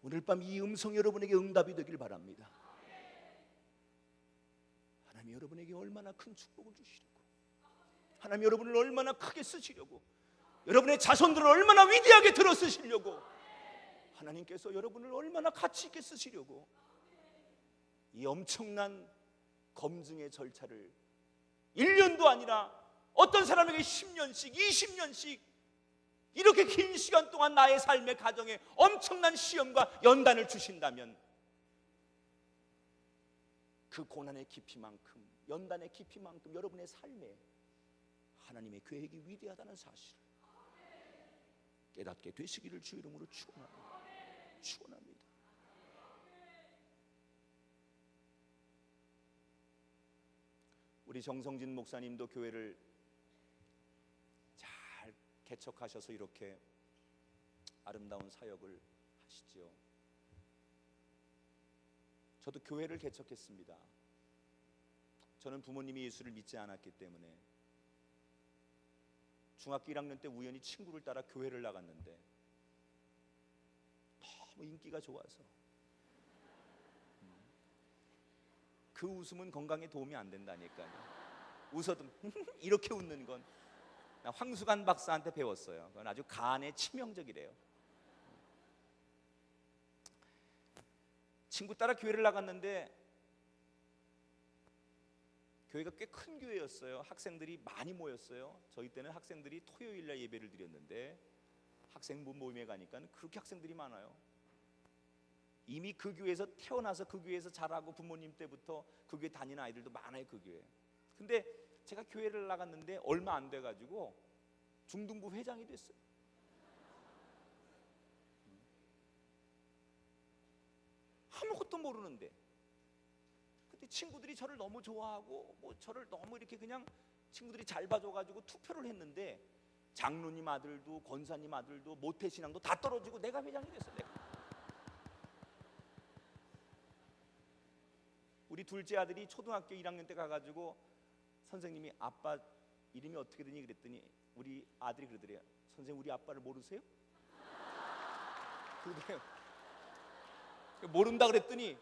오늘 밤 이 음성 여러분에게 응답이 되길 바랍니다. 하나님 여러분에게 얼마나 큰 축복을 주시려고, 하나님 여러분을 얼마나 크게 쓰시려고, 여러분의 자손들을 얼마나 위대하게 들어 쓰시려고, 하나님께서 여러분을 얼마나 가치 있게 쓰시려고 이 엄청난 검증의 절차를 1년도 아니라 어떤 사람에게 10년씩, 20년씩 이렇게 긴 시간 동안 나의 삶의 가정에 엄청난 시험과 연단을 주신다면 그 고난의 깊이만큼, 연단의 깊이만큼 여러분의 삶에 하나님의 계획이 위대하다는 사실을 깨닫게 되시기를 주 이름으로 축원합니다. 축원합니다. 우리 정성진 목사님도 교회를 잘 개척하셔서 이렇게 아름다운 사역을 하시지요. 저도 교회를 개척했습니다. 저는 부모님이 예수를 믿지 않았기 때문에 중학교 1학년 때 우연히 친구를 따라 교회를 나갔는데 너무 인기가 좋아서 그 웃음은 건강에 도움이 안 된다니까요. 웃어도 이렇게 웃는 건 황수관 박사한테 배웠어요. 그건 아주 간에 치명적이래요. 친구 따라 교회를 나갔는데 교회가 꽤 큰 교회였어요. 학생들이 많이 모였어요. 저희 때는 학생들이 토요일날 예배를 드렸는데 학생부 모임에 가니까 그렇게 학생들이 많아요. 이미 그 교회에서 태어나서 그 교회에서 자라고 부모님 때부터 그 교회 다니는 아이들도 많아요. 그 교회. 근데 제가 교회를 나갔는데 얼마 안 돼가지고 중등부 회장이 됐어요. 아무것도 모르는데, 근데 친구들이 저를 너무 좋아하고 뭐 저를 너무 이렇게 그냥 친구들이 잘 봐줘가지고 투표를 했는데 장로님 아들도 권사님 아들도 모태신앙도 다 떨어지고 내가 회장이 됐어. 내가. 우리 둘째 아들이 초등학교 1학년 때 가가지고 선생님이 아빠 이름이 어떻게 되니 그랬더니 우리 아들이 그러더래요. 선생님 우리 아빠를 모르세요? 그러더래요. 모른다 그랬더니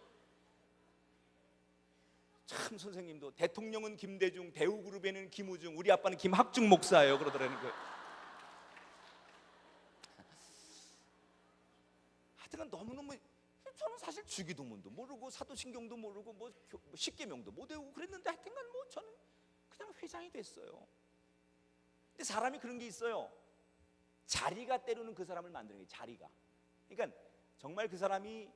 참 선생님도 대통령은 김대중, 대우그룹에는 김우중, 우리 아빠는 김학중 목사예요 그러더라는 거예요. 하여튼 너무너무, 저는 사실 주기도문도 모르고 사도신경도 모르고 뭐 십계명도 못 외우고 그랬는데 하여튼간 뭐 저는 그냥 회장이 됐어요. 근데 사람이 그런 게 있어요. 자리가 때로는 그 사람을 만드는 거예요. 자리가. 그러니까 정말 그 사람이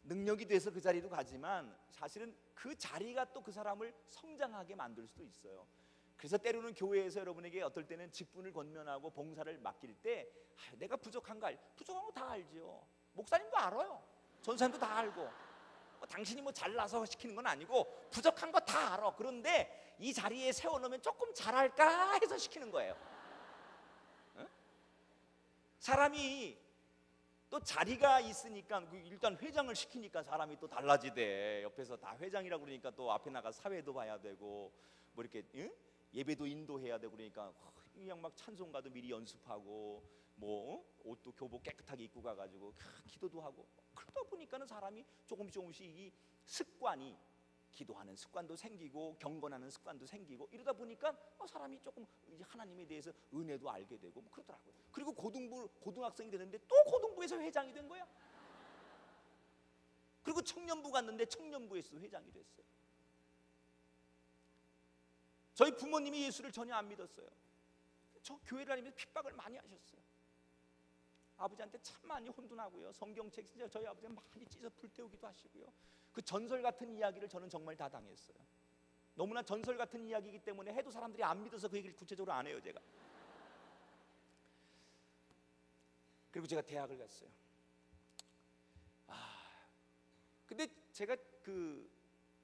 능력이 돼서 그 자리로 가지만 사실은 그 자리가 또 그 사람을 성장하게 만들 수도 있어요. 그래서 때로는 교회에서 여러분에게 어떨 때는 직분을 권면하고 봉사를 맡길 때 내가 부족한 거 부족한 거 다 알죠. 목사님도 알아요. 전사님도 다 알고 당신이 뭐 잘나서 시키는 건 아니고 부족한 거 다 알아. 그런데 이 자리에 세워놓으면 조금 잘할까 해서 시키는 거예요. 응? 사람이 또 자리가 있으니까 일단 회장을 시키니까 사람이 또 달라지대. 옆에서 다 회장이라고 그러니까 또 앞에 나가 사회도 봐야 되고 뭐 이렇게 응? 예배도 인도해야 되고 그러니까 그냥 막 찬송가도 미리 연습하고 뭐 옷도 교복 깨끗하게 입고 가가지고 기도도 하고 그러다 보니까는 사람이 조금씩 이 습관이 기도하는 습관도 생기고 경건하는 습관도 생기고 이러다 보니까 사람이 조금 이제 하나님에 대해서 은혜도 알게 되고 뭐 그러더라고요. 그리고 고등학생이 되는데 또 고등부에서 회장이 된 거야. 그리고 청년부 갔는데 청년부에서 회장이 됐어요. 저희 부모님이 예수를 전혀 안 믿었어요. 저 교회를 다니면서 핍박을 많이 하셨어요. 아버지한테 참 많이 혼돈하고요. 성경책 진짜 저희 아버지가 많이 찢어 불태우기도 하시고요. 그 전설 같은 이야기를 저는 정말 다 당했어요. 너무나 전설 같은 이야기이기 때문에 해도 사람들이 안 믿어서 그 얘기를 구체적으로 안 해요 제가. 그리고 제가 대학을 갔어요. 근데 제가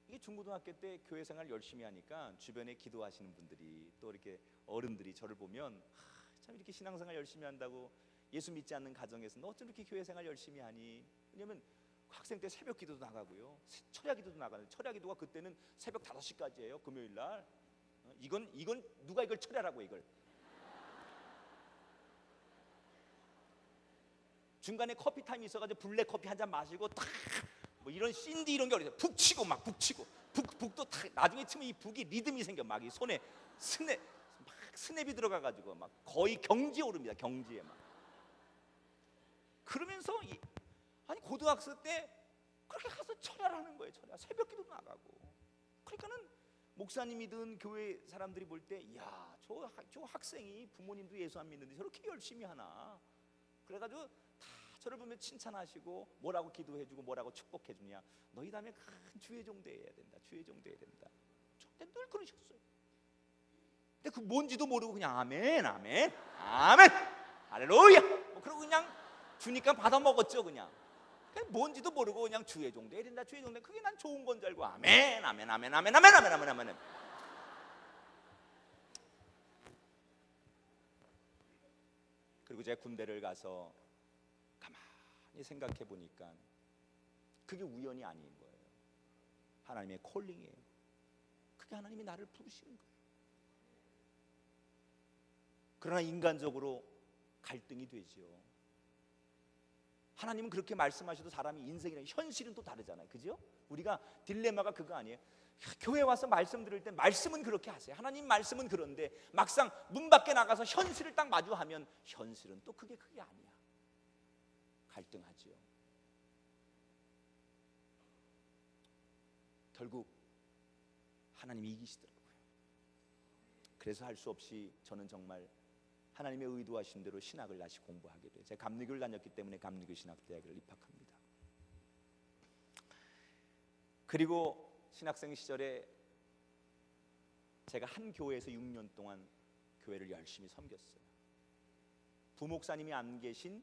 이게 중고등학교 때 교회 생활 열심히 하니까 주변에 기도하시는 분들이 또 이렇게 어른들이 저를 보면 참 이렇게 신앙생활 열심히 한다고 예수 믿지 않는 가정에서 너 어쩜 이렇게 교회 생활 열심히 하니? 왜냐면 학생 때 새벽 기도도 나가고요. 철야 기도도 나가요. 철야 기도가 그때는 새벽 5시까지예요. 금요일 날. 이건 누가 이걸 철야라고 이걸. 중간에 커피 타임이 있어가지고 블랙 커피 한 잔 마시고 딱 뭐 이런 신디 이런 게 어디서 북 치고 막 북치고 북도 딱 나중에 치면 이 북이 리듬이 생겨. 막 이 손에 스냅이 들어가가지고 막 거의 경지에 오릅니다. 경지에 막. 그러면서 아니 고등학생 때 그렇게 가서 철야를 하는 거예요. 철야 새벽 기도도 나가고. 그러니까는 목사님이든 교회 사람들이 볼 때 야, 저 학생이 부모님도 예수 안 믿는데 저렇게 열심히 하나. 그래가지고 다 저를 보면 칭찬하시고 뭐라고 기도해주고 뭐라고 축복해주냐. 너희 다음에 큰 주의종 돼야 된다. 주의종 돼야 된다. 저한테 늘 그러셨어요. 근데 그 뭔지도 모르고 그냥 아멘 아멘 아멘 할렐루야 뭐 그러고 그냥 주니까 받아 먹었죠. 그냥 뭔지도 모르고 그냥 주의 종 돼야 된다. 주의 종 돼. 그게 난 좋은 건 줄 알고 아멘 아멘 아멘 아멘 아멘 아멘 아멘 아멘. 그리고 제가 군대를 가서 가만히 생각해 보니까 그게 우연이 아닌 거예요. 하나님의 콜링이에요. 그게 하나님이 나를 부르시는 거예요. 그러나 인간적으로 갈등이 되죠. 하나님은 그렇게 말씀하셔도 사람이 인생이랑 현실은 또 다르잖아요. 그죠? 우리가 딜레마가 그거 아니에요. 교회 와서 말씀 들을 때 말씀은 그렇게 하세요. 하나님 말씀은 그런데 막상 문 밖에 나가서 현실을 딱 마주하면 현실은 또 그게 아니야. 갈등하죠. 결국 하나님이 이기시더라고요. 그래서 할 수 없이 저는 정말 하나님의 의도하신 대로 신학을 다시 공부하게 돼요. 제가 감리교를 다녔기 때문에 감리교 신학대학을 입학합니다. 그리고 신학생 시절에 제가 한 교회에서 6년 동안 교회를 열심히 섬겼어요. 부목사님이 안 계신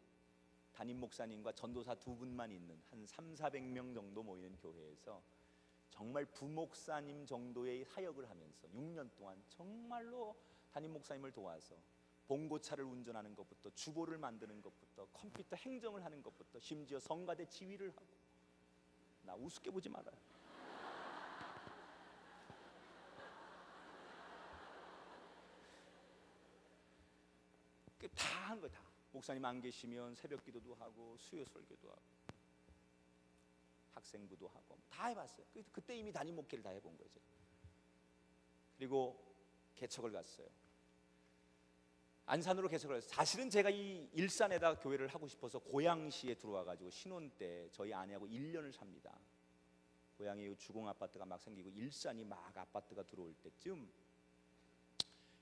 담임 목사님과 전도사 두 분만 있는 한 300~400명 정도 모이는 교회에서 정말 부목사님 정도의 사역을 하면서 6년 동안 정말로 담임 목사님을 도와서 봉고차를 운전하는 것부터 주보를 만드는 것부터 컴퓨터 행정을 하는 것부터 심지어 성가대 지휘를 하고, 나 우습게 보지 말아요. 다 한 거야. 다 목사님 안 계시면 새벽 기도도 하고 수요 설교도 하고 학생부도 하고 다 해봤어요. 그때 이미 담임 목회를 다 해본 거죠. 그리고 개척을 갔어요. 안산으로 개척을 했어요. 사실은 제가 이 일산에다 교회를 하고 싶어서 고양시에 들어와가지고 신혼 때 저희 아내하고 1년을 삽니다. 고양이 주공 아파트가 막 생기고 일산이 막 아파트가 들어올 때쯤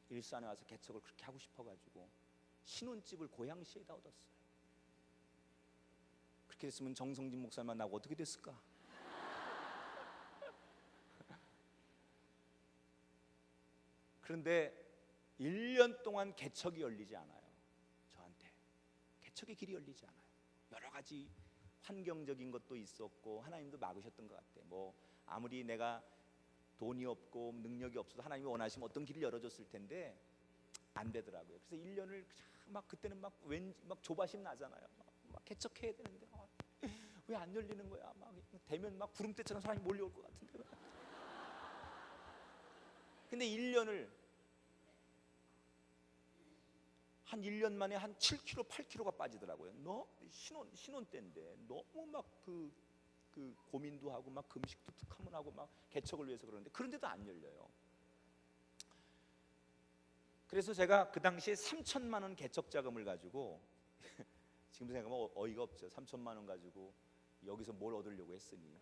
일산에 와서 개척을 그렇게 하고 싶어가지고 신혼집을 고양시에다 얻었어요. 그렇게 됐으면 정성진 목사님 만나고 어떻게 됐을까? 그런데 1년 동안 개척이 열리지 않아요. 저한테 개척의 길이 열리지 않아요. 여러 가지 환경적인 것도 있었고 하나님도 막으셨던 것 같아요. 뭐 아무리 내가 돈이 없고 능력이 없어도 하나님이 원하시면 어떤 길을 열어줬을 텐데 안 되더라고요. 그래서 1년을 막 그때는 막 왠지 막 조바심 나잖아요. 막 개척해야 되는데 왜 안 열리는 거야? 막 되면 막 구름대처럼 사람이 몰려올 것 같은데. 근데 1년을 한 1년 만에 한 7kg, 8kg가 빠지더라고요. 신혼 때인데 너무 막 그 고민도 하고 막 금식도 툭하면 하고 막 개척을 위해서 그러는데 그런데도 안 열려요. 그래서 제가 그 당시에 3천만 원 개척 자금을 가지고 지금 생각하면 어이가 없죠. 3천만 원 가지고 여기서 뭘 얻으려고 했으니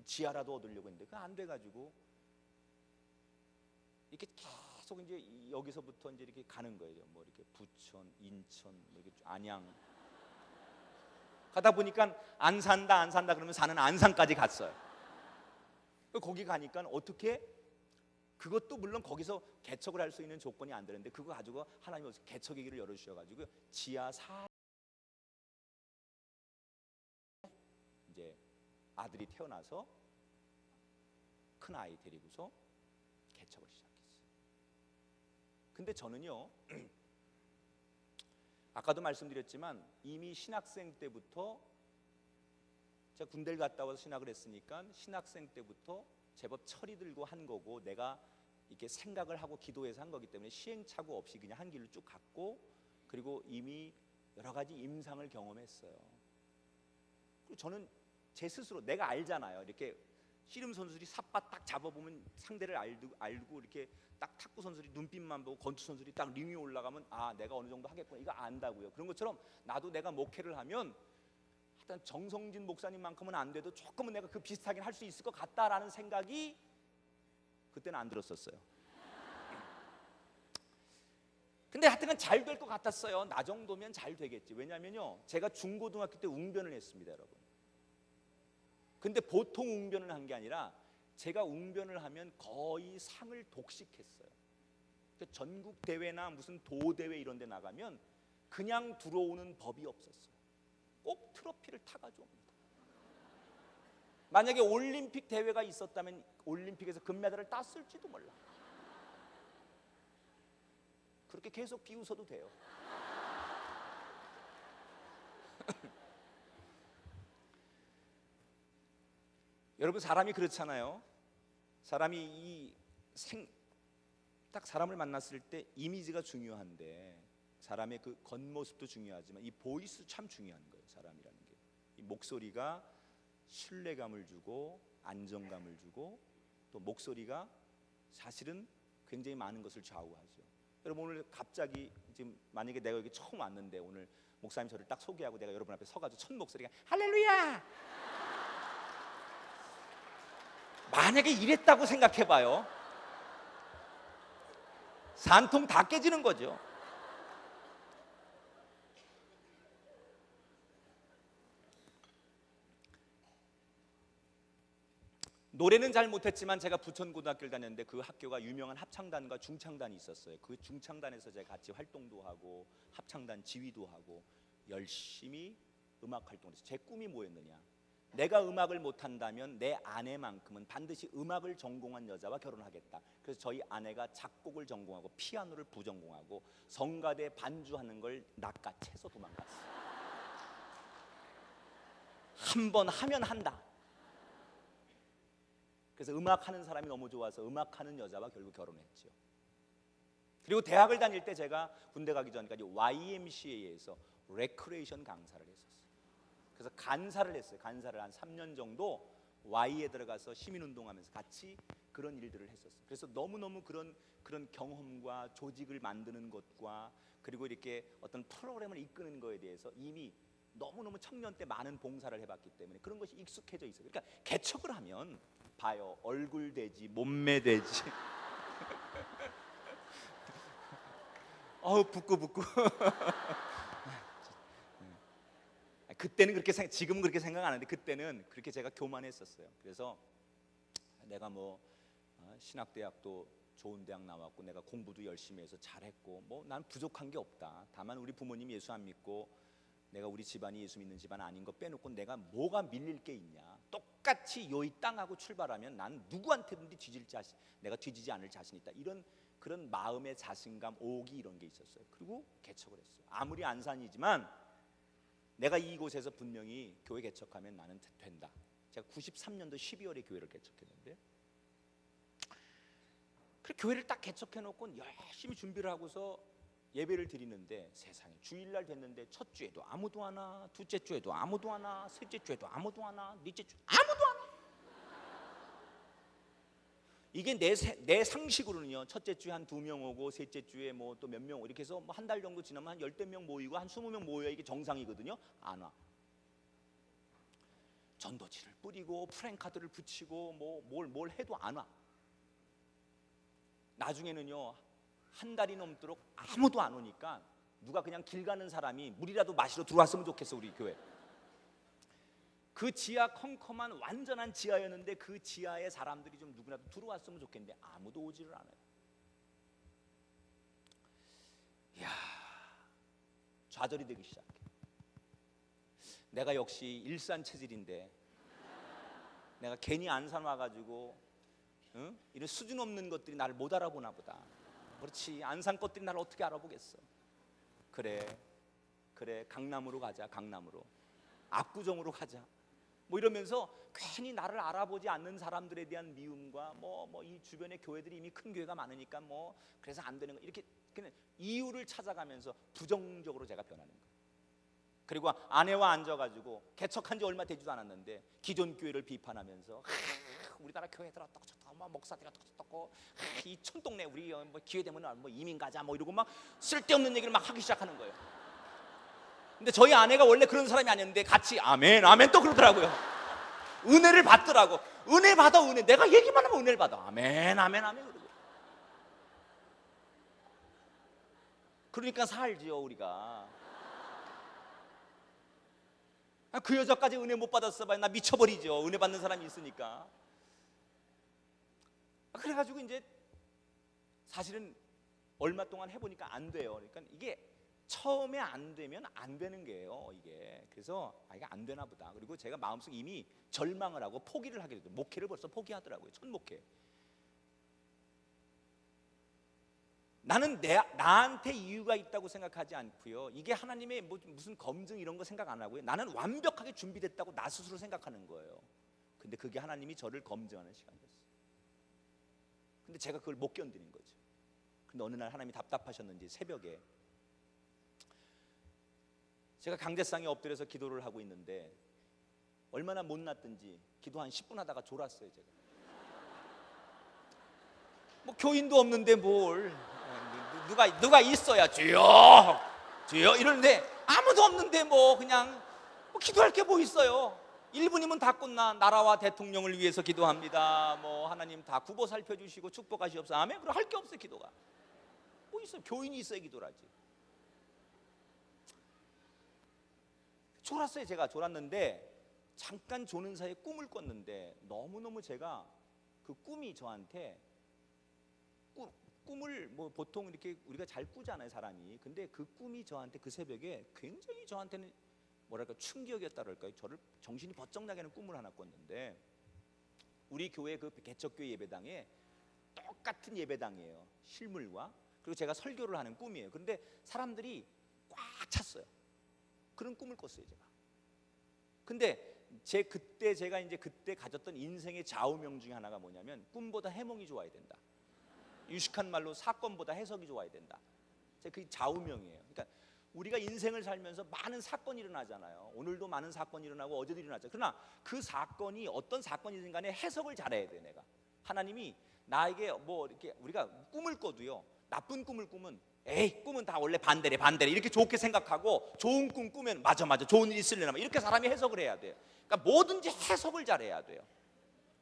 지하라도 얻으려고 했는데 그거 안 돼가지고 이렇게 계속 이제 여기서부터 이제 이렇게 가는 거예요. 뭐 이렇게 부천, 인천, 뭐 이렇게 안양 가다 보니까 안 산다 그러면 사는 안산까지 갔어요. 거기 가니까 어떻게 그것도 물론 거기서 개척을 할 수 있는 조건이 안 되는데 그거 가지고 하나님이 개척의 길을 열어주셔가지고 지하 4 이제 아들이 태어나서 큰 아이 데리고서 개척을 시작했어요. 근데 저는요 아까도 말씀드렸지만 이미 신학생 때부터 제가 군대를 갔다 와서 신학을 했으니까 신학생 때부터 제법 철이 들고 한 거고 내가 이렇게 생각을 하고 기도해서 한 거기 때문에 시행착오 없이 그냥 한 길을 쭉 갔고 그리고 이미 여러 가지 임상을 경험했어요. 그리고 저는 제 스스로 내가 알잖아요. 이렇게 씨름 선수들이 삿바 딱 잡아보면 상대를 알고 이렇게 딱 탁구 선수들이 눈빛만 보고 권투 선수들이 딱 링 위에 올라가면 아 내가 어느 정도 하겠구나 이거 안다고요. 그런 것처럼 나도 내가 목회를 하면 일단 정성진 목사님만큼은 안 돼도 조금은 내가 그 비슷하게 할 수 있을 것 같다라는 생각이 그때는 안 들었었어요. 근데 하여튼 잘 될 것 같았어요. 나 정도면 잘 되겠지. 왜냐면요 제가 중고등학교 때 웅변을 했습니다, 여러분. 근데 보통 웅변을 한 게 아니라 제가 웅변을 하면 거의 상을 독식했어요. 전국 대회나 무슨 도대회 이런 데 나가면 그냥 들어오는 법이 없었어요. 꼭 트로피를 타가지고 옵니다. 만약에 올림픽 대회가 있었다면 올림픽에서 금메달을 땄을지도 몰라. 그렇게 계속 비웃어도 돼요. 여러분 사람이 그렇잖아요. 사람이 딱 사람을 만났을 때 이미지가 중요한데 사람의 그 겉모습도 중요하지만 이 보이스 참 중요한 거예요. 사람이라는 게 이 목소리가 신뢰감을 주고 안정감을 주고 또 목소리가 사실은 굉장히 많은 것을 좌우하죠. 여러분 오늘 갑자기 지금 만약에 내가 여기 처음 왔는데 오늘 목사님 저를 딱 소개하고 내가 여러분 앞에 서가지고 첫 목소리가 할렐루야 만약에 이랬다고 생각해봐요. 산통 다 깨지는 거죠. 노래는 잘 못했지만 제가 부천고등학교를 다녔는데 그 학교가 유명한 합창단과 중창단이 있었어요. 그 중창단에서 제가 같이 활동도 하고 합창단 지휘도 하고 열심히 음악 활동을 했어요. 제 꿈이 뭐였느냐? 내가 음악을 못한다면 내 아내만큼은 반드시 음악을 전공한 여자와 결혼하겠다. 그래서 저희 아내가 작곡을 전공하고 피아노를 부전공하고 성가대 반주하는 걸 낚아채서 도망갔어요. 한 번 하면 한다. 그래서 음악하는 사람이 너무 좋아서 음악하는 여자와 결국 결혼했죠. 그리고 대학을 다닐 때 제가 군대 가기 전까지 YMCA에서 레크레이션 강사를 했었어요. 그래서 간사를 했어요. 간사를 한 3년 정도 Y에 들어가서 시민운동하면서 같이 그런 일들을 했었어요. 그래서 너무너무 그런 경험과 조직을 만드는 것과 그리고 이렇게 어떤 프로그램을 이끄는 거에 대해서 이미 너무너무 청년 때 많은 봉사를 해봤기 때문에 그런 것이 익숙해져 있어요. 그러니까 개척을 하면 봐요. 얼굴 되지, 몸매 되지. 붓고. 그때는 그렇게 지금은 그렇게 생각 안 하는데 그때는 그렇게 제가 교만했었어요. 그래서 내가 뭐 신학대학도 좋은 대학 나왔고 내가 공부도 열심히 해서 잘했고 뭐 난 부족한 게 없다. 다만 우리 부모님이 예수 안 믿고 내가 우리 집안이 예수 믿는 집안 아닌 거 빼놓고 내가 뭐가 밀릴 게 있냐. 똑같이 이 땅하고 출발하면 난 누구한테든지 내가 뒤지지 않을 자신 있다. 이런 그런 마음의 자신감, 오기 이런 게 있었어요. 그리고 개척을 했어요. 아무리 안산이지만 내가 이곳에서 분명히 교회 개척하면 나는 된다. 제가 93년도 12월에 교회를 개척했는데 그 교회를 딱 개척해놓고 열심히 준비를 하고서 예배를 드리는데 세상에 주일날 됐는데 첫 주에도 아무도 안 와, 둘째 주에도 아무도 안 와, 셋째 주에도 아무도 안 와, 넷째 주 아무도 안 와. 이게 내 상식으로는요. 첫째 주에 한 2명 오고 셋째 주에 뭐 또 몇 명 이렇게 해서 한 달 정도 지나면 한 10명 모이고 한 20명 모여야 이게 정상이거든요. 안 와. 전도지를 뿌리고 프랭카드를 붙이고 뭘 해도 안 와. 나중에는요. 한 달이 넘도록 아무도 안 오니까 누가 그냥 길 가는 사람이 물이라도 마시러 들어왔으면 좋겠어. 우리 교회 그 지하 컴컴한 완전한 지하였는데 그 지하에 사람들이 좀 누구라도 들어왔으면 좋겠는데 아무도 오지를 않아요. 이야, 좌절이 되기 시작해. 내가 역시 일산 체질인데 내가 괜히 안산 와가지고 이런 수준 없는 것들이 나를 못 알아보나 보다. 그렇지, 안산 것들이 나를 어떻게 알아보겠어. 그래 강남으로 가자. 강남으로 압구정으로 가자. 뭐 이러면서 괜히 나를 알아보지 않는 사람들에 대한 미움과 이 주변에 교회들이 이미 큰 교회가 많으니까 그래서 안 되는 거 이렇게 그냥 이유를 찾아가면서 부정적으로 제가 변하는 거예요. 그리고 아내와 앉아가지고 개척한 지 얼마 되지도 않았는데 기존 교회를 비판하면서 우리나라 교회들 어떻고 목사들이 어떻고 이 촌동네 우리 기회 되면 이민 가자 이러고 막 쓸데없는 얘기를 막 하기 시작하는 거예요. 근데 저희 아내가 원래 그런 사람이 아니었는데 같이 아멘 또 그러더라고요. 은혜를 받더라고. 은혜 받아. 은혜. 내가 얘기만 하면 은혜를 받아. 아멘 그러고. 그러니까 살지요 우리가. 그 여자까지 은혜 못 받았어 봐요. 나 미쳐버리죠. 은혜 받는 사람이 있으니까. 그래가지고 이제 사실은 얼마 동안 해보니까 안 돼요. 그러니까 이게 처음에 안 되면 안 되는 게예요. 이게 그래서 이게 안 되나 보다. 그리고 제가 마음속에 이미 절망을 하고 포기를 하게 되더라고요. 목회를 벌써 포기하더라고요. 첫 목회. 나는 나한테 이유가 있다고 생각하지 않고요. 이게 하나님의 무슨 검증 이런 거 생각 안 하고요. 나는 완벽하게 준비됐다고 나 스스로 생각하는 거예요. 근데 그게 하나님이 저를 검증하는 시간이었어요. 근데 제가 그걸 못 견디는 거죠. 근데 어느 날 하나님이 답답하셨는지 새벽에 제가 강제상에 엎드려서 기도를 하고 있는데 얼마나 못났든지 기도 한 10분 하다가 졸았어요. 제가 교인도 없는데 뭘 누가 있어야 주여 이러는데 아무도 없는데 그냥 기도할 게 뭐 있어요. 1분이면 다 끝나. 나라와 대통령을 위해서 기도합니다. 하나님 다 구보 살펴주시고 축복하시옵소서. 아멘. 그럼 할 게 없어요. 기도가 뭐 있어요. 교인이 있어야 기도를 하지. 졸았어요. 제가 졸았는데 잠깐 조는 사이에 꿈을 꿨는데 너무너무 제가 그 꿈이 저한테 꿈을 뭐 보통 이렇게 우리가 잘 꾸잖아요, 사람이. 근데 그 꿈이 저한테 그 새벽에 굉장히 저한테는 뭐랄까 충격이었다 그럴까요? 저를 정신이 번쩍 나게 하는 꿈을 하나 꿨는데, 우리 교회 그 개척교회 예배당에 똑같은 예배당이에요, 실물과. 그리고 제가 설교를 하는 꿈이에요. 그런데 사람들이 꽉 찼어요. 그런 꿈을 꿨어요, 제가. 근데 제가 이제 그때 가졌던 인생의 좌우명 중에 하나가 뭐냐면, 꿈보다 해몽이 좋아야 된다. 유식한 말로 사건보다 해석이 좋아야 된다. 그 좌우명이에요. 그러니까 우리가 인생을 살면서 많은 사건이 일어나잖아요. 오늘도 많은 사건이 일어나고 어제도 일어났죠. 그러나 그 사건이 어떤 사건이든 간에 해석을 잘해야 돼. 내가 하나님이 나에게 뭐 이렇게 우리가 꿈을 꿔도요, 나쁜 꿈을 꾸면 에이 꿈은 다 원래 반대래 이렇게 좋게 생각하고, 좋은 꿈 꾸면 맞아 좋은 일 있으려나 이렇게 사람이 해석을 해야 돼요. 그러니까 뭐든지 해석을 잘해야 돼요.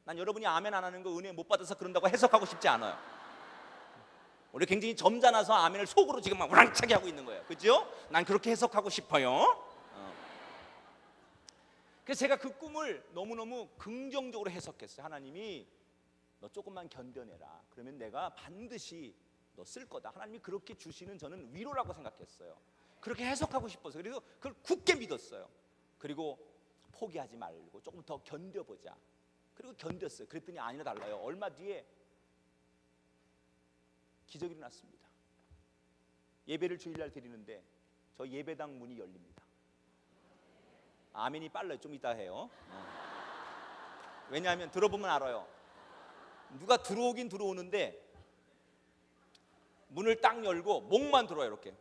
난 여러분이 아멘 안 하는 거 은혜 못 받아서 그런다고 해석하고 싶지 않아요. 우리 굉장히 점잖아서 아멘을 속으로 지금 막 우랑차게 하고 있는 거예요. 그죠? 난 그렇게 해석하고 싶어요. 그래서 제가 그 꿈을 너무너무 긍정적으로 해석했어요. 하나님이 너 조금만 견뎌내라. 그러면 내가 반드시 너 쓸 거다. 하나님이 그렇게 주시는 저는 위로라고 생각했어요. 그렇게 해석하고 싶어서. 그래서 그걸 굳게 믿었어요. 그리고 포기하지 말고 조금 더 견뎌보자. 그리고 견뎠어요. 그랬더니 아니나 달라요. 얼마 뒤에 기적이 일어났습니다. 예배를 주일날 드리는데 저 예배당 문이 열립니다. 아멘이 빨라요. 좀 이따 해요. 왜냐하면 들어보면 알아요. 누가 들어오긴 들어오는데 문을 딱 열고 목만 들어와요, 이렇게.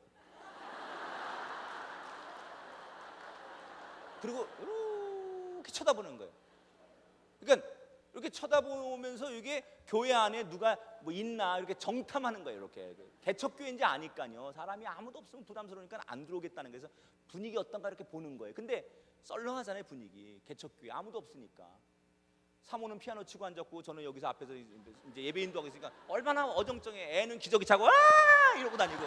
그리고 이렇게 쳐다보는 거예요. 그러니까 이렇게 쳐다보면서 이게 교회 안에 누가 뭐 있나 이렇게 정탐하는 거예요. 이렇게 개척교회인지 아니까요. 사람이 아무도 없으면 부담스러우니까 안 들어오겠다는 거에서 분위기 어떤가 이렇게 보는 거예요. 근데 썰렁하잖아요, 분위기. 개척교회 아무도 없으니까. 사모는 피아노 치고 앉았고 저는 여기서 앞에서 이제 예배인도 하고 있으니까 얼마나 어정쩡해. 애는 기저귀 차고 아 이러고 다니고.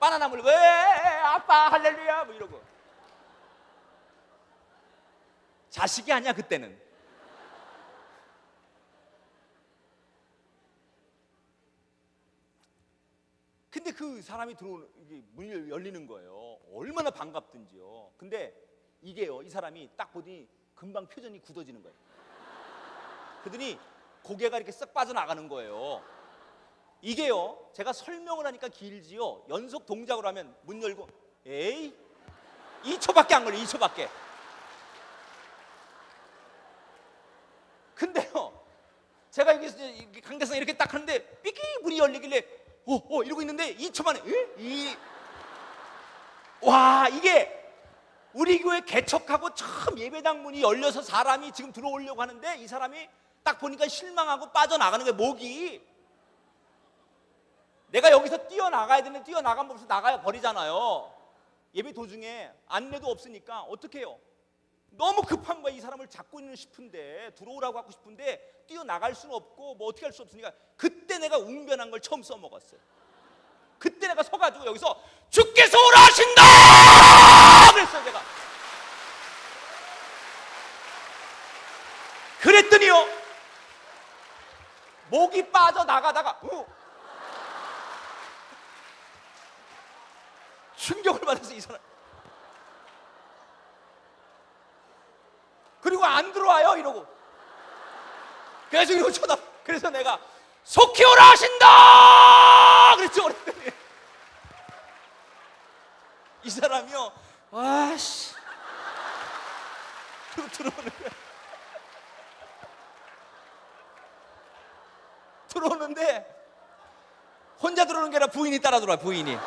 바나나 물고 아빠 할렐루야 뭐 이러고. 자식이 아니야 그때는. 근데 그 사람이 들어오는 이게 문이 열리는 거예요. 얼마나 반갑든지요. 근데 이게요, 이 사람이 딱 보더니 금방 표정이 굳어지는 거예요. 그러더니 고개가 이렇게 쓱 빠져나가는 거예요. 이게요, 제가 설명을 하니까 길지요. 연속 동작으로 하면 문 열고 에이 2초밖에 안 걸려. 2초밖에. 근데요, 제가 여기서 강대상 이렇게 딱 하는데 삐끼 문이 열리길래 이러고 있는데 2초 만에 와, 이게 우리 교회 개척하고 처음 예배당 문이 열려서 사람이 지금 들어오려고 하는데 이 사람이 딱 보니까 실망하고 빠져나가는 거예요. 목이. 내가 여기서 뛰어나가야 되는데 뛰어나가면 벌써 나가야 버리잖아요. 예배 도중에 안내도 없으니까 어떻게 해요? 너무 급한 거야. 이 사람을 잡고 있는 싶은데, 들어오라고 하고 싶은데 뛰어나갈 수는 없고 뭐 어떻게 할 수 없으니까 그때 내가 웅변한 걸 처음 써먹었어요. 그때 내가 서가지고 여기서 주께서 오라 하신다 그랬어요. 제가 그랬더니요, 목이 빠져나가다가 충격을 받아서 이 사람 그리고 안 들어와요 이러고. 그래서 이러고 쳐다. 그래서 내가 속히 오라 하신다 그랬죠. 그랬더니 이 사람이요, 아씨 들어오는 거야. 들어오는데 혼자 들어오는 게 아니라 부인이 따라 들어와요. 부인이.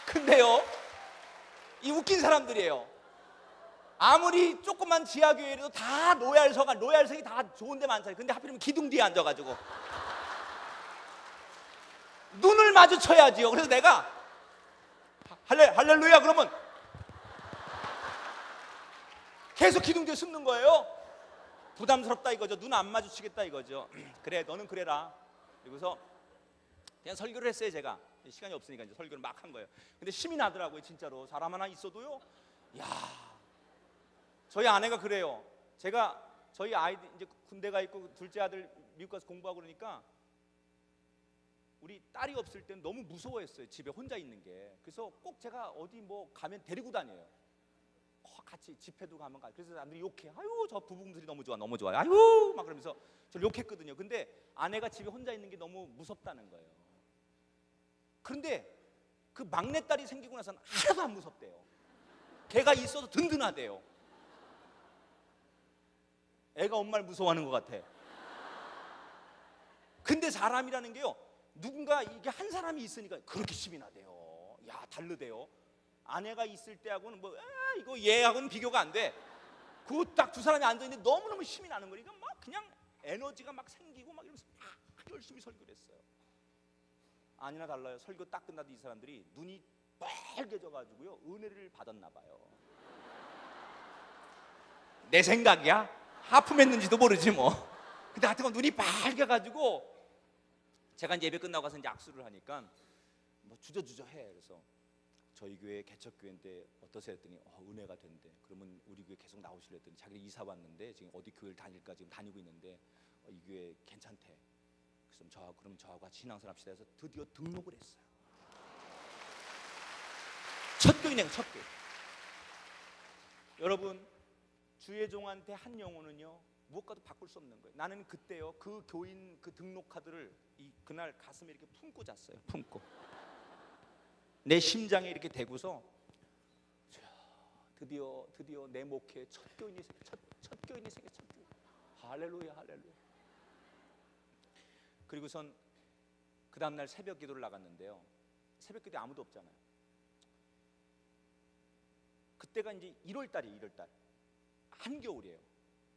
근데요, 이 웃긴 사람들이에요. 아무리 조그만 지하교회라도 다 로얄성이 다 좋은 데 많잖아요. 근데 하필이면 기둥 뒤에 앉아가지고 눈을 마주쳐야지요. 그래서 내가 할렐루야 그러면 계속 기둥 뒤에 숨는 거예요. 부담스럽다 이거죠. 눈 안 마주치겠다 이거죠. 그래 너는 그래라. 그리고서 그냥 설교를 했어요. 제가 시간이 없으니까 이제 설교를 막 한 거예요. 근데 힘이 나더라고요. 진짜로 사람 하나 있어도요. 야, 저희 아내가 그래요. 저희 아이들 이제 군대 가 있고 둘째 아들 미국 가서 공부하고 그러니까 우리 딸이 없을 땐 너무 무서워했어요. 집에 혼자 있는 게. 그래서 꼭 제가 어디 뭐 가면 데리고 다녀요. 같이 집회도 가면 가. 그래서 사람들이 욕해. 아유, 저 부부들이 너무 좋아, 너무 좋아. 아유, 막 그러면서 저를 욕했거든요. 근데 아내가 집에 혼자 있는 게 너무 무섭다는 거예요. 그런데 그 막내딸이 생기고 나서는 하나도 안 무섭대요. 걔가 있어도 든든하대요. 애가 엄마를 무서워하는 것 같아. 근데 사람이라는 게요, 누군가 이게 한 사람이 있으니까 그렇게 힘이 나대요. 야, 다르대요. 아내가 있을 때하고는 뭐 이거 얘하고는 비교가 안 돼. 그 딱 두 사람이 앉아 있는데 너무너무 힘이 나는 거니까 막 그냥 에너지가 막 생기고 막 이러면서 막 열심히 설교를 했어요. 아니나 달라요. 설교 딱 끝나도 이 사람들이 눈이 빨개져 가지고요, 은혜를 받았나 봐요. 내 생각이야. 하품했는지도 모르지 뭐. 근데 하여튼 눈이 빨개 가지고 제가 이제 예배 끝나고 가서 이제 악수를 하니까 뭐 주저주저해. 그래서 저희 교회 개척교회인데 어떠세요 했더니 은혜가 된대. 그러면 우리 교회 계속 나오실래 했더니 자기 이사 왔는데 지금 어디 교회를 다닐까 지금 다니고 있는데 이 교회 괜찮대. 그래서 그럼 저하고 같이 신앙생활 합시다 해서 드디어 등록을 했어요. 첫 교회네요, 첫 교회. 여러분, 주의 종한테 한 영혼은요 무엇과도 바꿀 수 없는 거예요. 나는 그때요 그 교인 그 등록 카드를 그날 가슴에 이렇게 품고 잤어요. 품고 내 심장에 이렇게 대고서 드디어 내 목회 첫 교인이 생겨. 첫 교인. 할렐루야, 할렐루야. 그리고선 그 다음날 새벽 기도를 나갔는데요, 새벽 기도에 아무도 없잖아요. 그때가 이제 1월달이에요. 1월달 한겨울이에요.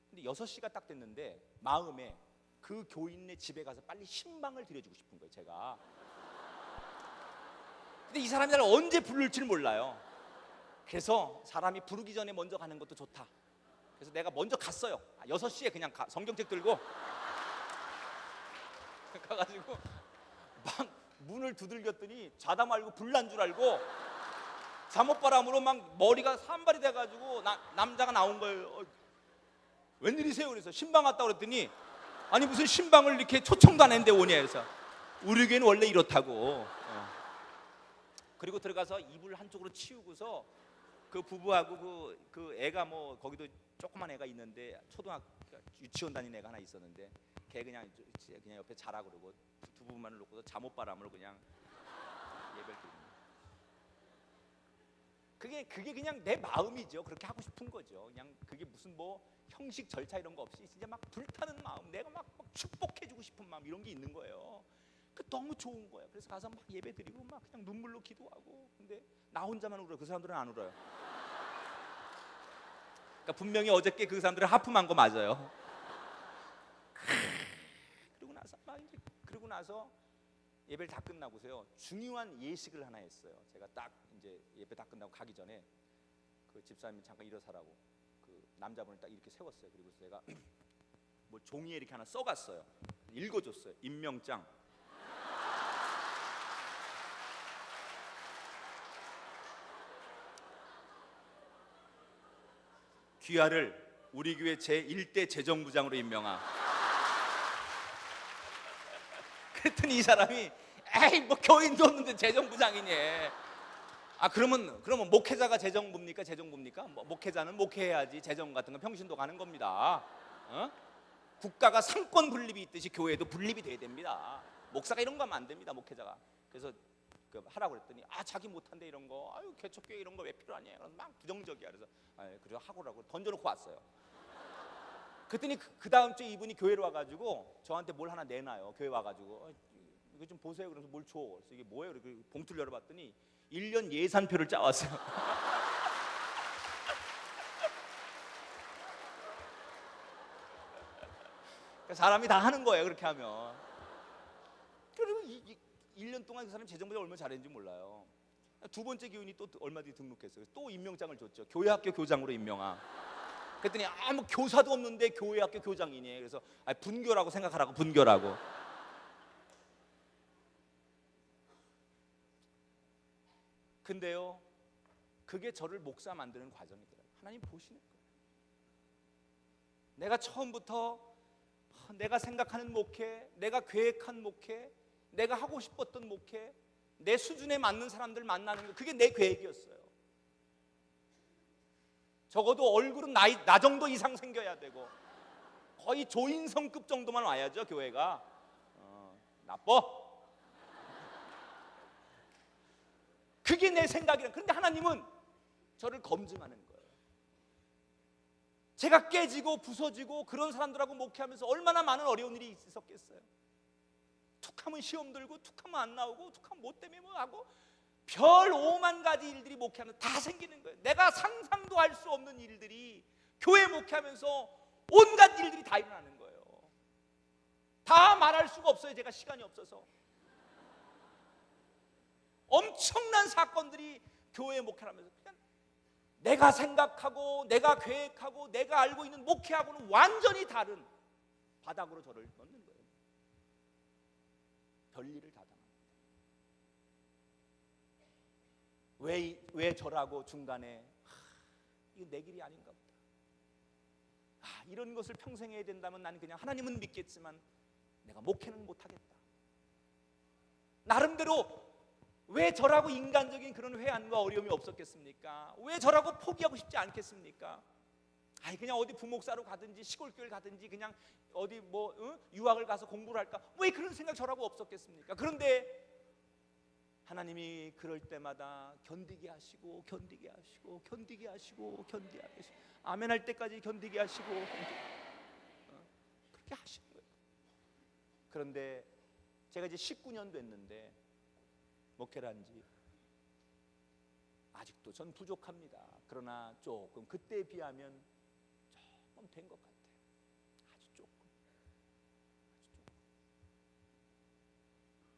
근데 6시가 딱 됐는데 마음에 그 교인네 집에 가서 빨리 신방을 드려주고 싶은 거예요, 제가. 근데 이 사람이 나를 언제 부를지를 몰라요. 그래서 사람이 부르기 전에 먼저 가는 것도 좋다. 그래서 내가 먼저 갔어요. 6시에 그냥 성경책 들고 가가지고 막 문을 두들겼더니 자다 말고 불난 줄 알고 잠옷바람으로 막 머리가 산발이 돼가지고 남자가 나온 거예요. 웬일이세요? 그래서 신방 왔다고 그랬더니 아니 무슨 신방을 이렇게 초청도 안 했는데 오냐. 그래서 우리 교회는 원래 이렇다고. 그리고 들어가서 이불 한쪽으로 치우고서 그 부부하고 그 애가 뭐 거기도 조그만 애가 있는데 초등학교 유치원 다니는 애가 하나 있었는데 걔 그냥 옆에 자라 그러고 두 부부만을 놓고서 잠옷바람으로 그냥 예배를 드립니다. 그게 그냥 내 마음이죠. 그렇게 하고 싶은 거죠. 그냥 그게 무슨 뭐 형식 절차 이런 거 없이 진짜 막 불타는 마음, 내가 막 축복해주고 싶은 마음 이런 게 있는 거예요. 너무 좋은 거예요. 그래서 가서 막 예배 드리고 막 그냥 눈물로 기도하고. 근데 나 혼자만 울어요. 그 사람들은 안 울어요. 그러니까 분명히 어저께 그 사람들은 하품한 거 맞아요. 그리고 나서 예배를 다 끝나고서요 중요한 예식을 하나 했어요. 제가 딱 이제 예배 다 끝나고 가기 전에 그 집사님이 잠깐 일어서라고 그 남자분을 딱 이렇게 세웠어요. 그리고 제가 뭐 종이에 이렇게 하나 써갔어요. 읽어줬어요. 임명장. 귀하를 우리 교회 제1대 재정부장으로 임명함. 그랬더니 이 사람이 에이 뭐 교인도 없는데 재정부장이니. 그러면 목회자가 재정부입니까? 뭐, 목회자는 목회해야지 재정 같은 건 평신도 가는 겁니다. 국가가 상권 분립이 있듯이 교회도 분립이 돼야 됩니다. 목사가 이런 거 하면 안 됩니다. 목회자가. 그래서 하라고 그랬더니 자기 못한대 이런 거. 개척교회 이런 거 왜 필요하냐. 막 부정적이야. 그래서 그래서 하고라고 던져놓고 왔어요. 그랬더니 그 다음 주에 이분이 교회로 와가지고 저한테 뭘 하나 내놔요. 교회 와가지고 이거 좀 보세요. 그래서 뭘 줘. 그래서 이게 뭐예요? 그래서 봉투를 열어봤더니 1년 예산표를 짜왔어요. 사람이 다 하는 거예요. 그렇게 하면. 그리고 1년 동안 그 사람이 재정부장 얼마나 잘했는지 몰라요. 두 번째 교인이 또 얼마 뒤에 등록했어요. 또 임명장을 줬죠. 교회학교 교장으로 임명함. 그랬더니 뭐 교사도 없는데 교회학교 교장이니. 그래서 분교라고 생각하라고. 분교라고. 근데요, 그게 저를 목사 만드는 과정이더라고요. 하나님 보시는 거예요. 내가 처음부터 내가 생각하는 목회, 내가 계획한 목회, 내가 하고 싶었던 목회, 내 수준에 맞는 사람들 만나는 거, 그게 내 계획이었어요. 적어도 얼굴은 나 정도 이상 생겨야 되고, 거의 조인성급 정도만 와야죠, 교회가. 나빠. 그게 내 생각이라. 그런데 하나님은 저를 검증하는 거예요. 제가 깨지고 부서지고 그런 사람들하고 목회하면서 얼마나 많은 어려운 일이 있었겠어요. 툭하면 시험 들고, 툭하면 안 나오고, 툭하면 뭐 때문에 뭐 하고, 별 5만 가지 일들이 목회하면서 다 생기는 거예요. 내가 상상도 할 수 없는 일들이 교회 목회하면서 온갖 일들이 다 일어나는 거예요. 다 말할 수가 없어요. 제가 시간이 없어서. 엄청난 사건들이 교회 목회하면서, 그냥 내가 생각하고 내가 계획하고 내가 알고 있는 목회하고는 완전히 다른 바닥으로 저를 넣는 거예요. 별일을 다 당합니다. 왜 저라고 중간에 이거 내 길이 아닌가 보다. 이런 것을 평생 해야 된다면 나는 그냥 하나님은 믿겠지만 내가 목회는 못하겠다. 나름대로 왜 저라고 인간적인 그런 회한과 어려움이 없었겠습니까? 왜 저라고 포기하고 싶지 않겠습니까? 그냥 어디 부목사로 가든지 시골교회를 가든지 그냥 어디 유학을 가서 공부를 할까? 왜 그런 생각 저라고 없었겠습니까? 그런데 하나님이 그럴 때마다 견디게 하시고 견디게 하시고 견디게 하시고 견디게 하시고 아멘 할 때까지 견디게 하시고 그렇게 하시는 거예요. 그런데 제가 이제 19년 됐는데 목회를 한 지 아직도 전 부족합니다. 그러나 조금 그때에 비하면 조금 된 것 같아요. 아주 조금.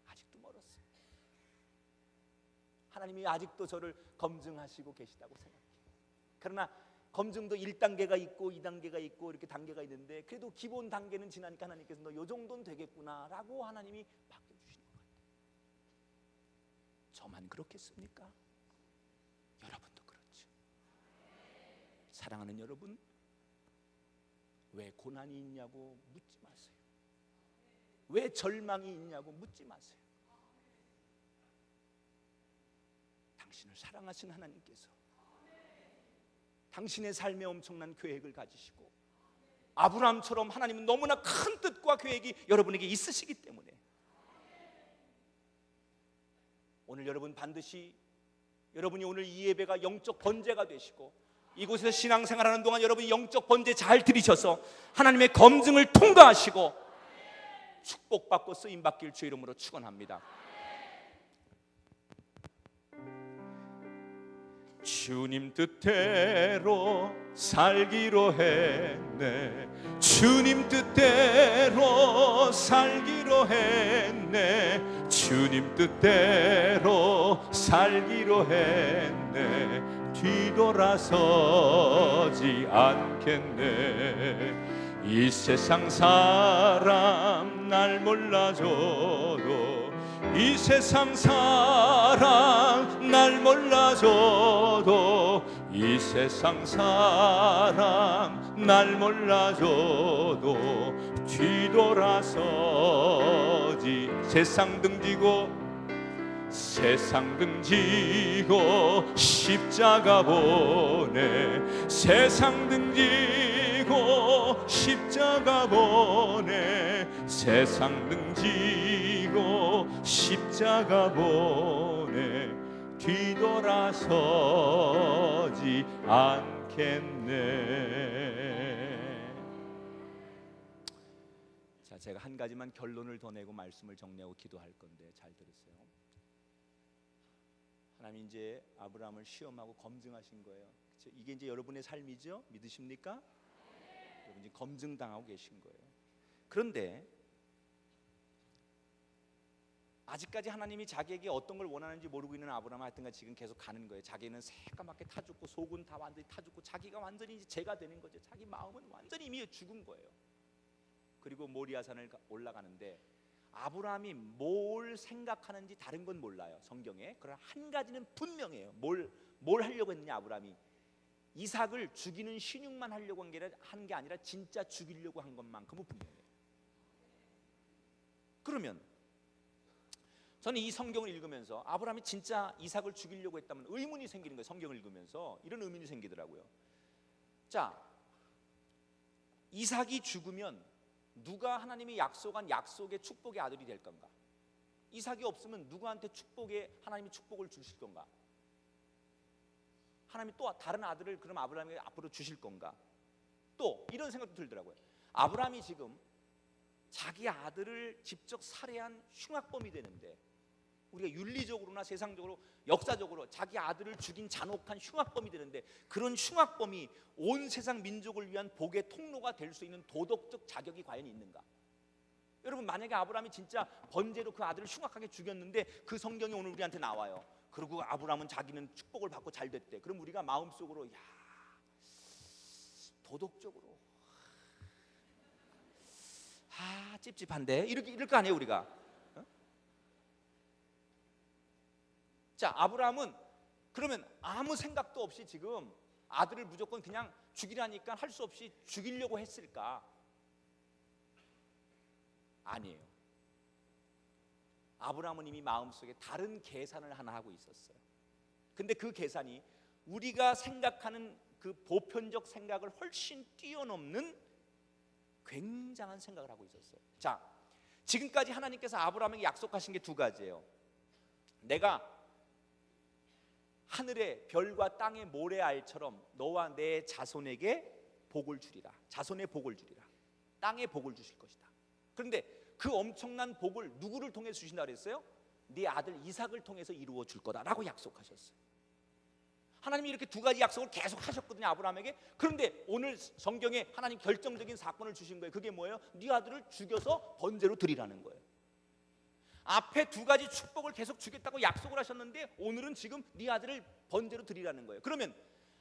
아직도 멀었어요. 하나님이 아직도 저를 검증하시고 계시다고 생각해요. 그러나 검증도 1단계가 있고 2단계가 있고 이렇게 단계가 있는데, 그래도 기본 단계는 지나니까 하나님께서 너 요 정도는 되겠구나라고 하나님이 바뀌어주시는 것 같아요. 저만 그렇겠습니까? 여러분도 그렇죠. 사랑하는 여러분, 왜 고난이 있냐고 묻지 마세요. 왜 절망이 있냐고 묻지 마세요. 당신을 사랑하신 하나님께서 당신의 삶에 엄청난 계획을 가지시고, 아브라함처럼 하나님은 너무나 큰 뜻과 계획이 여러분에게 있으시기 때문에 오늘 여러분 반드시 여러분이 오늘 이 예배가 영적 번제가 되시고, 이곳에서 신앙생활하는 동안 여러분이 영적 번제 잘 들이셔서 하나님의 검증을 통과하시고 축복받고 쓰임받길 주 이름으로 축원합니다. 주님 뜻대로 살기로 했네. 주님 뜻대로 살기로 했네. 주님 뜻대로 살기로 했네. 뒤돌아서지 않겠네. 이 세상 사람 날 몰라줘도, 이 세상 사람 날 몰라줘도, 이 세상 사람 날 몰라줘도 뒤돌아서지. 세상 등지고 세상 등지고 십자가 보내. 세상 등지고 십자가 보내. 세상 등지고 십자가 보내. 뒤돌아서지 않겠네. 자, 제가 한 가지만 결론을 더 내고 말씀을 정리하고 기도할 건데 잘 들으세요. 하나님 이제 아브라함을 시험하고 검증하신 거예요. 그렇죠? 이게 이제 여러분의 삶이죠? 믿으십니까? 여러분 이제 검증당하고 계신 거예요. 그런데 아직까지 하나님이 자기에게 어떤 걸 원하는지 모르고 있는 아브라함은 하여튼간 지금 계속 가는 거예요. 자기는 새까맣게 타 죽고 속은 다 완전히 타 죽고 자기가 완전히 이제 죄가 되는 거죠. 자기 마음은 완전히 이미 죽은 거예요. 그리고 모리아산을 올라가는데 아브라함이 뭘 생각하는지 다른 건 몰라요, 성경에. 그러나 한 가지는 분명해요. 뭘 하려고 했느냐, 아브라함이. 이삭을 죽이는 신용만 하려고 한 게 아니라 진짜 죽이려고 한 것만큼은 분명해요. 그러면 저는 이 성경을 읽으면서 아브라함이 진짜 이삭을 죽이려고 했다면 의문이 생기는 거예요. 성경을 읽으면서 이런 의문이 생기더라고요. 자, 이삭이 죽으면 누가 하나님이 약속한 약속의 축복의 아들이 될 건가? 이삭이 없으면 누구한테 하나님이 축복을 주실 건가? 하나님이 또 다른 아들을 그럼 아브라함에게 앞으로 주실 건가? 또 이런 생각도 들더라고요. 아브라함이 지금 자기 아들을 직접 살해한 흉악범이 되는데, 우리가 윤리적으로나 세상적으로 역사적으로 자기 아들을 죽인 잔혹한 흉악범이 되는데, 그런 흉악범이 온 세상 민족을 위한 복의 통로가 될 수 있는 도덕적 자격이 과연 있는가? 여러분, 만약에 아브라함이 진짜 번제로 그 아들을 흉악하게 죽였는데 그 성경이 오늘 우리한테 나와요. 그리고 아브라함은 자기는 축복을 받고 잘 됐대. 그럼 우리가 마음속으로 야, 도덕적으로 찝찝한데 이럴 거 아니에요, 우리가. 어? 자, 아브라함은 그러면 아무 생각도 없이 지금 아들을 무조건 그냥 죽이라니까 할 수 없이 죽이려고 했을까? 아니에요. 아브라함은 이미 마음속에 다른 계산을 하나 하고 있었어요. 근데 그 계산이 우리가 생각하는 그 보편적 생각을 훨씬 뛰어넘는 굉장한 생각을 하고 있었어요. 자, 지금까지 하나님께서 아브라함에게 약속하신 게 두 가지예요. 내가 하늘의 별과 땅의 모래알처럼 너와 내 자손에게 복을 주리라. 자손의 복을 주리라. 땅의 복을 주실 것이다. 그런데 그 엄청난 복을 누구를 통해 주신다 그랬어요? 네 아들 이삭을 통해서 이루어 줄 거다라고 약속하셨어요. 하나님이 이렇게 두 가지 약속을 계속 하셨거든요, 아브라함에게. 그런데 오늘 성경에 하나님 결정적인 사건을 주신 거예요. 그게 뭐예요? 네 아들을 죽여서 번제로 드리라는 거예요. 앞에 두 가지 축복을 계속 주겠다고 약속을 하셨는데 오늘은 지금 네 아들을 번제로 드리라는 거예요. 그러면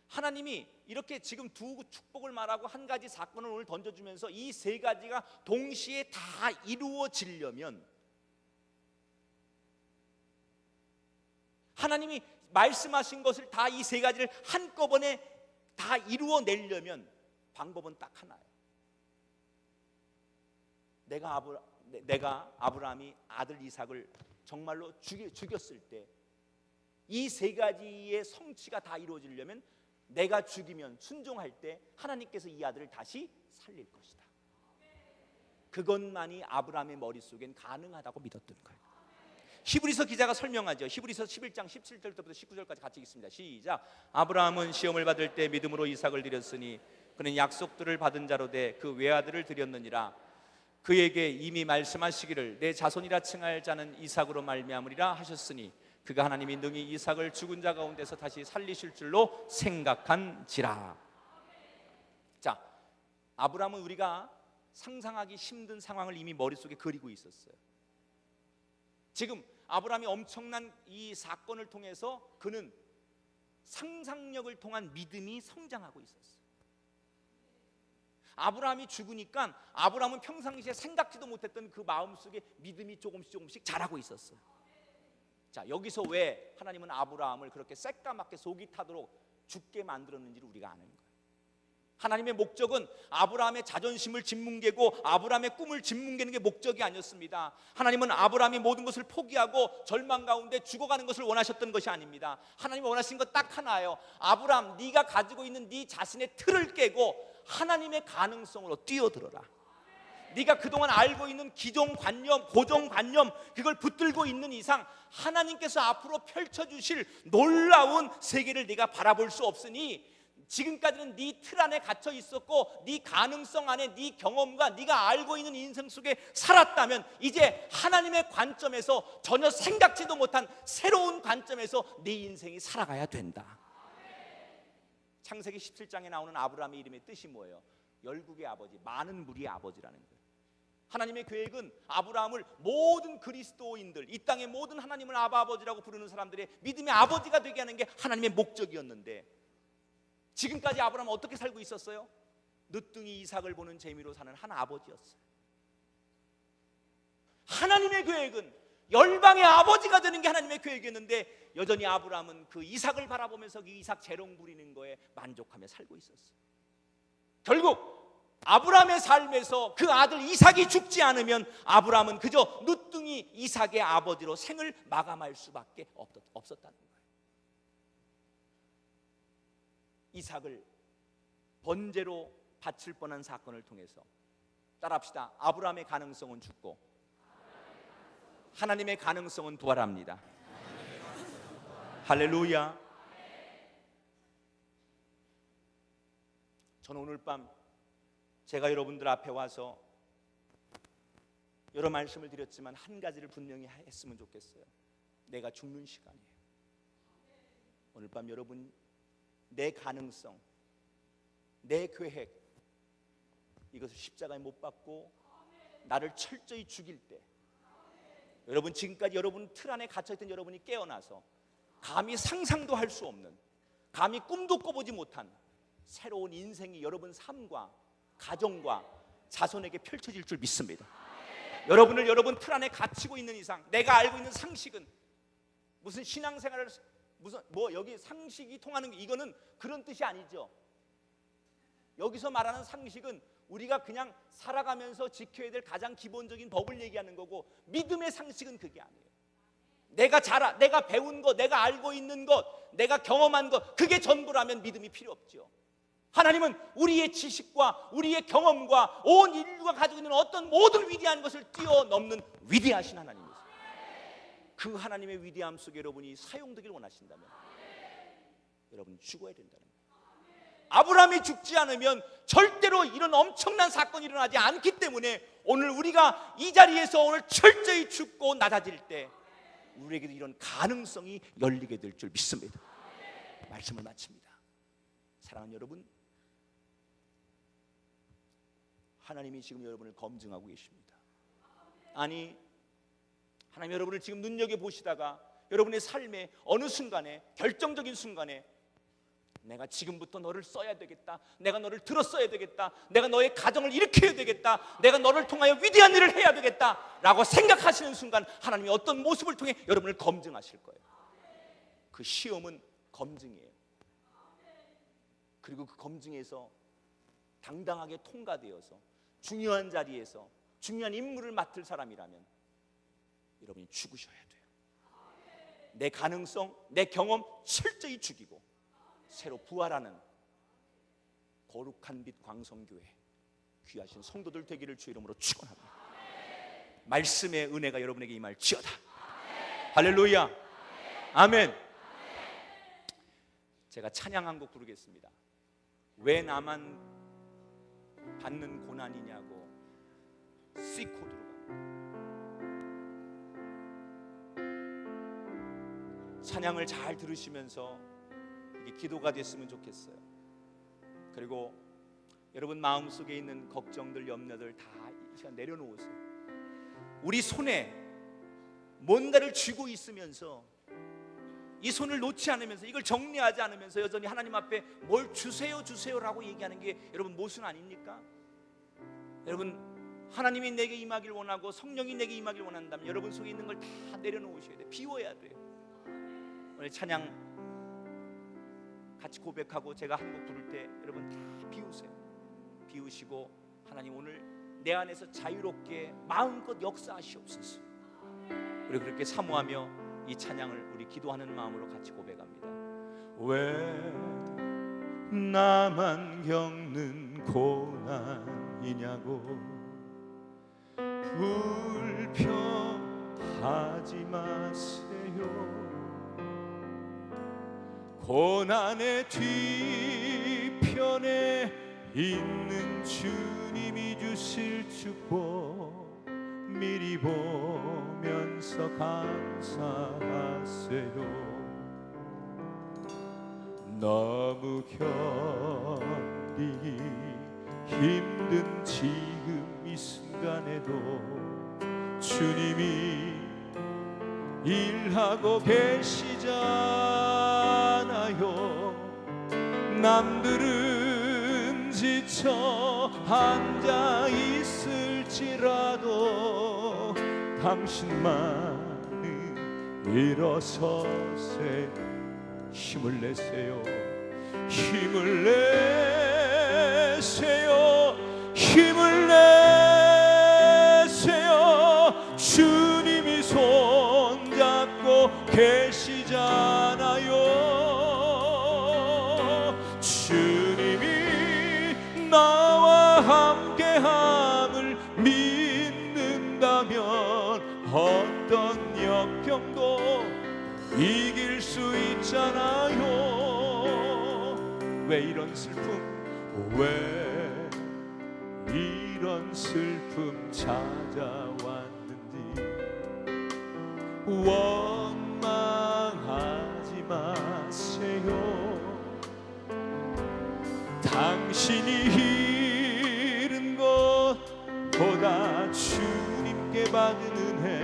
하나님이 이렇게 지금 두 축복을 말하고 한 가지 사건을 오늘 던져주면서 이 세 가지가 동시에 다 이루어지려면, 하나님이 말씀하신 것을 다 이 세 가지를 한꺼번에 다 이루어내려면 방법은 딱 하나예요. 내가 아브라함이 아들 이삭을 정말로 죽였을 때 이 세 가지의 성취가 다 이루어지려면 내가 죽이면 순종할 때 하나님께서 이 아들을 다시 살릴 것이다. 그것만이 아브라함의 머릿속엔 가능하다고 믿었던 거예요. 히브리서 기자가 설명하죠. 히브리서 11장 17절부터 19절까지 같이 읽습니다. 시작. 아브라함은 시험을 받을 때 믿음으로 이삭을 드렸으니 그는 약속들을 받은 자로 돼 그 외아들을 드렸느니라. 그에게 이미 말씀하시기를 내 자손이라 칭할 자는 이삭으로 말미암으리라 하셨으니 그가 하나님이 능히 이삭을 죽은 자 가운데서 다시 살리실 줄로 생각한지라. 자, 아브라함은 우리가 상상하기 힘든 상황을 이미 머릿속에 그리고 있었어요. 지금 아브라함이 엄청난 이 사건을 통해서 그는 상상력을 통한 믿음이 성장하고 있었어요. 아브라함이 죽으니까 아브라함은 평상시에 생각지도 못했던 그 마음속에 믿음이 조금씩 자라고 있었어요. 자, 여기서 왜 하나님은 아브라함을 그렇게 새까맣게 속이 타도록 죽게 만들었는지를 우리가 아는 거예요. 하나님의 목적은 아브라함의 자존심을 짓뭉개고 아브라함의 꿈을 짓뭉개는 게 목적이 아니었습니다. 하나님은 아브라함이 모든 것을 포기하고 절망 가운데 죽어가는 것을 원하셨던 것이 아닙니다. 하나님이 원하신 것 딱 하나예요. 아브라함, 네가 가지고 있는 네 자신의 틀을 깨고 하나님의 가능성으로 뛰어들어라. 네가 그동안 알고 있는 기존관념, 고정관념, 그걸 붙들고 있는 이상 하나님께서 앞으로 펼쳐주실 놀라운 세계를 네가 바라볼 수 없으니 지금까지는 네 틀 안에 갇혀 있었고 네 가능성 안에 네 경험과 네가 알고 있는 인생 속에 살았다면 이제 하나님의 관점에서 전혀 생각지도 못한 새로운 관점에서 네 인생이 살아가야 된다. 창세기 17장에 나오는 아브라함의 이름의 뜻이 뭐예요? 열국의 아버지, 많은 무리의 아버지라는 거예요. 하나님의 계획은 아브라함을 모든 그리스도인들, 이 땅의 모든 하나님을 아버지라고 부르는 사람들의 믿음의 아버지가 되게 하는 게 하나님의 목적이었는데 지금까지 아브라함은 어떻게 살고 있었어요? 늦둥이 이삭을 보는 재미로 사는 한 아버지였어요. 하나님의 계획은 열방의 아버지가 되는 게 하나님의 계획이었는데 여전히 아브라함은 그 이삭을 바라보면서 그 이삭 재롱 부리는 거에 만족하며 살고 있었어요. 결국 아브라함의 삶에서 그 아들 이삭이 죽지 않으면 아브라함은 그저 누뚱이 이삭의 아버지로 생을 마감할 수밖에 없었다는 거예요. 이삭을 번제로 바칠 뻔한 사건을 통해서 따라합시다. 아브라함의 가능성은 죽고 하나님의 가능성은 부활합니다. 할렐루야. 저는 오늘 밤 제가 여러분들 앞에 와서 여러 말씀을 드렸지만 한 가지를 분명히 했으면 좋겠어요. 내가 죽는 시간이에요. 오늘 밤 여러분, 내 가능성, 내 계획, 이것을 십자가에 못 박고 나를 철저히 죽일 때, 여러분 지금까지 여러분 틀 안에 갇혀있던 여러분이 깨어나서 감히 상상도 할 수 없는, 감히 꿈도 꿔보지 못한 새로운 인생이 여러분 삶과 가정과 자손에게 펼쳐질 줄 믿습니다. 여러분을 여러분 틀 안에 갇히고 있는 이상, 내가 알고 있는 상식은 무슨 신앙생활을 무슨 여기 상식이 통하는 게, 이거는 그런 뜻이 아니죠. 여기서 말하는 상식은 우리가 그냥 살아가면서 지켜야 될 가장 기본적인 법을 얘기하는 거고, 믿음의 상식은 그게 아니에요. 내가 배운 것, 내가 알고 있는 것, 내가 경험한 것, 그게 전부라면 믿음이 필요 없죠. 하나님은 우리의 지식과 우리의 경험과 온 인류가 가지고 있는 어떤 모든 위대한 것을 뛰어넘는 위대하신 하나님이세요. 그 하나님의 위대함 속에 여러분이 사용되기를 원하신다면 여러분 죽어야 된다는 거예요. 아브라함이 죽지 않으면 절대로 이런 엄청난 사건이 일어나지 않기 때문에 오늘 우리가 이 자리에서 오늘 철저히 죽고 낮아질 때 우리에게도 이런 가능성이 열리게 될 줄 믿습니다. 말씀을 마칩니다. 사랑하는 여러분, 하나님이 지금 여러분을 검증하고 계십니다. 아니, 하나님 여러분을 지금 눈여겨보시다가 여러분의 삶의 어느 순간에, 결정적인 순간에 내가 지금부터 너를 써야 되겠다, 내가 너를 들었어야 되겠다, 내가 너의 가정을 일으켜야 되겠다, 내가 너를 통하여 위대한 일을 해야 되겠다 라고 생각하시는 순간 하나님이 어떤 모습을 통해 여러분을 검증하실 거예요. 그 시험은 검증이에요. 그리고 그 검증에서 당당하게 통과되어서 중요한 자리에서 중요한 임무를 맡을 사람이라면 여러분이 죽으셔야 돼요. 내 가능성, 내 경험 철저히 죽이고 새로 부활하는 거룩한 빛 광성교회 귀하신 성도들 되기를 주 이름으로 축원합니다. 말씀의 은혜가 여러분에게 임할지어다. 할렐루야. 아멘. 제가 찬양 한 곡 부르겠습니다. 왜 나만 받는 고난이냐고 C 코드로 찬양을 잘 들으시면서 이게 기도가 됐으면 좋겠어요. 그리고 여러분 마음속에 있는 걱정들, 염려들 다 이 시간 내려놓으세요. 우리 손에 뭔가를 쥐고 있으면서 이 손을 놓지 않으면서, 이걸 정리하지 않으면서 여전히 하나님 앞에 뭘 주세요 주세요라고 얘기하는 게 여러분 모순 아닙니까? 여러분, 하나님이 내게 임하길 원하고 성령이 내게 임하길 원한다면 여러분 속에 있는 걸 다 내려놓으셔야 돼요. 비워야 돼요. 오늘 찬양 같이 고백하고 제가 한 곡 부를 때 여러분 다 비우세요. 비우시고 하나님 오늘 내 안에서 자유롭게 마음껏 역사하시옵소서. 우리 그렇게 사모하며 이 찬양을 우리 기도하는 마음으로 같이 고백합니다. 왜 나만 겪는 고난이냐고 불평하지 마세요. 고난의 뒤편에 있는 주님이 주실 축복 미리 보면서 감사하세요. 너무 견디기 힘든 지금 이 순간에도 주님이 일하고 계시잖아요. 남들은 지쳐 앉아 있을지라도 당신만은 일어서세 힘을 내세요 힘을 내세요 힘을 내세요 주님이 손잡고 계시잖아요 주님이 나와 함께함을 믿는다면 어떤 역경도 이길 수 있잖아요 왜 이런 슬픔 왜 이런 슬픔 찾아왔는지 원망하지 마세요 당신이 잃은 것보다 주님께 받은 은혜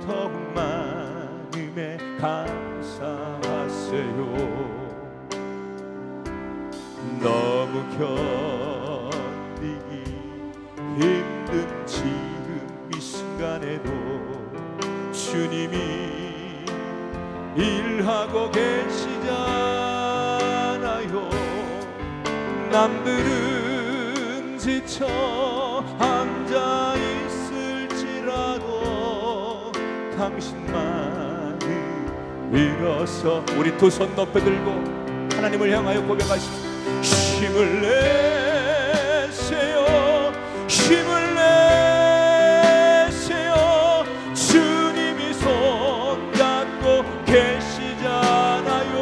더욱 많음에 감사하세요 너무 견디기 힘든 지금 이 순간에도 주님이 일하고 계시잖아요 남들은 지쳐 앉아 있을지라도 당신만은 일어서 우리 두 손 높여 들고 하나님을 향하여 고백하십시오 힘을 내세요 힘을 내세요 주님이 손잡고 계시잖아요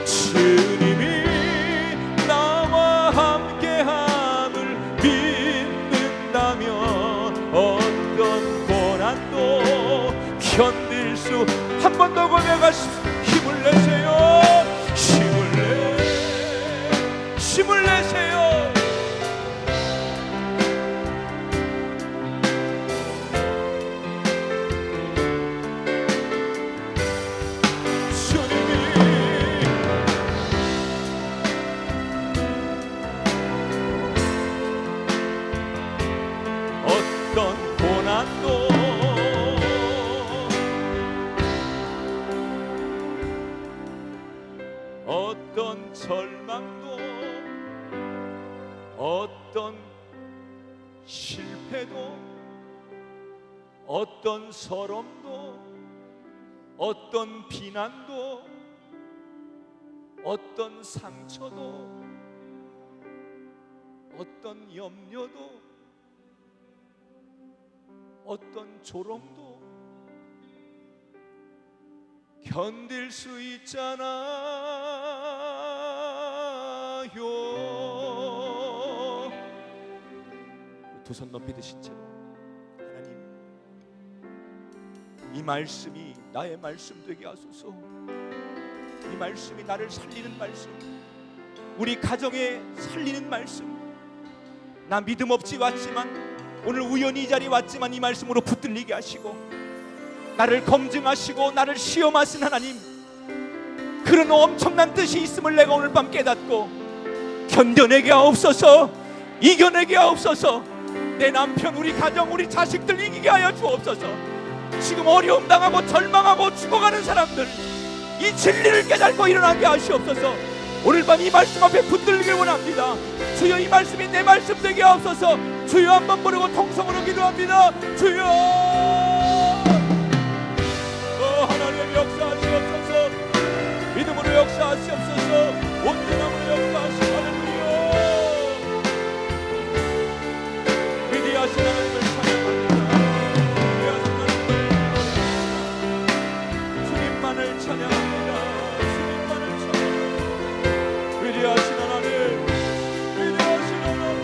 주님이 나와 함께함을 믿는다면 어떤 고난도 견딜 수 한 번 더 고백하십시오 힘을 내세요 힘을 내세요 주님이 어떤 고난도 어떤 절망도 어떤 실패도 어떤 서름도 어떤 비난도 어떤 상처도 어떤 염려도 어떤 조롱도 견딜 수 있잖아요 두 손 높이 드신 채로 하나님 이 말씀이 나의 말씀 되게 하소서 이 말씀이 나를 살리는 말씀 우리 가정에 살리는 말씀 나 믿음 없이 왔지만 오늘 우연히 이 자리에 왔지만 이 말씀으로 붙들리게 하시고 나를 검증하시고 나를 시험하신 하나님 그런 엄청난 뜻이 있음을 내가 오늘 밤 깨닫고 견뎌내게 하옵소서 이겨내게 하옵소서 내 남편 우리 가정 우리 자식들 이기게 하여 주옵소서 지금 어려움 당하고 절망하고 죽어가는 사람들 이 진리를 깨닫고 일어나게 하시옵소서 오늘 밤 이 말씀 앞에 붙들리길 원합니다 주여 이 말씀이 내 말씀 되게 하옵소서 주여 한번 부르고 통성으로 기도합니다 주여 하나님 역사하시옵소서 믿음으로 역사하시옵소서 온전함으로 역사하시옵소서 할렐루야 위대하신 하나님을 찬양합니다 위대하신 하나님을 주님만을 찬양합니다 주님만을 찬양합니다 위대하신 하나님 위대하신 하나님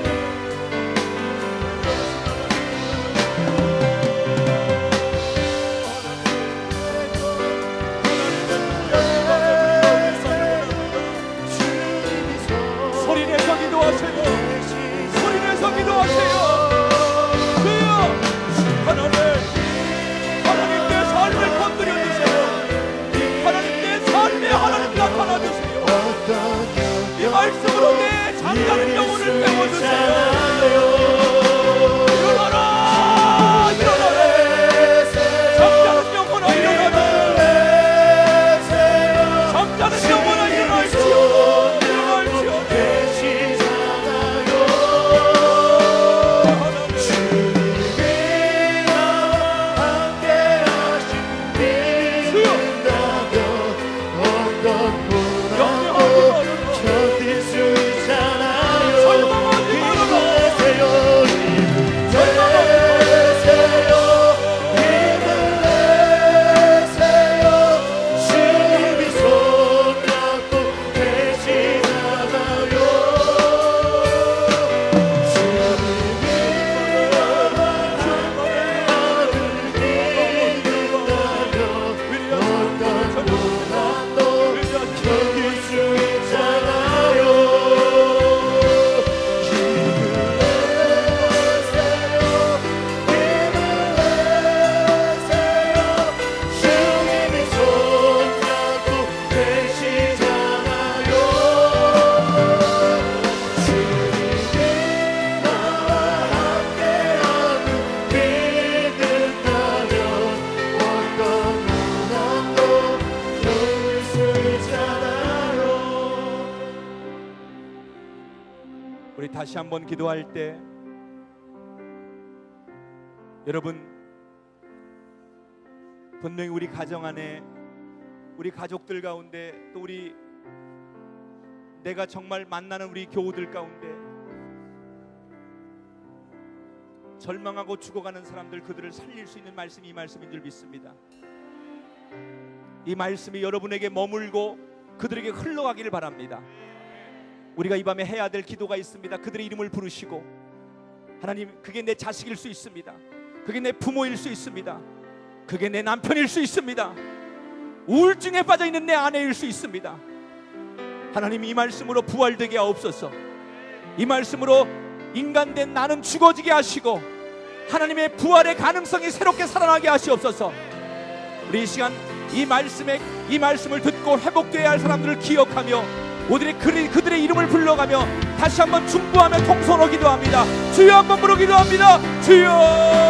다시 한번 기도할 때 여러분, 분명히 우리 가정 안에, 우리 가족들 가운데, 또 내가 정말 만나는 우리 교우들 가운데 절망하고 죽어가는 사람들, 그들을 살릴 수 있는 말씀이 이 말씀인 줄 믿습니다. 이 말씀이 여러분에게 머물고 그들에게 흘러가기를 바랍니다. 우리가 이 밤에 해야 될 기도가 있습니다. 그들의 이름을 부르시고, 하나님, 그게 내 자식일 수 있습니다. 그게 내 부모일 수 있습니다. 그게 내 남편일 수 있습니다. 우울증에 빠져있는 내 아내일 수 있습니다. 하나님, 이 말씀으로 부활되게 하옵소서. 이 말씀으로 인간된 나는 죽어지게 하시고 하나님의 부활의 가능성이 새롭게 살아나게 하시옵소서. 우리 이 시간 이 말씀을 듣고 회복되어야 할 사람들을 기억하며 그들의 이름을 불러가며 다시 한번 중보하며 통성으로 기도합니다. 주여, 한번 부르 기도합니다. 주여.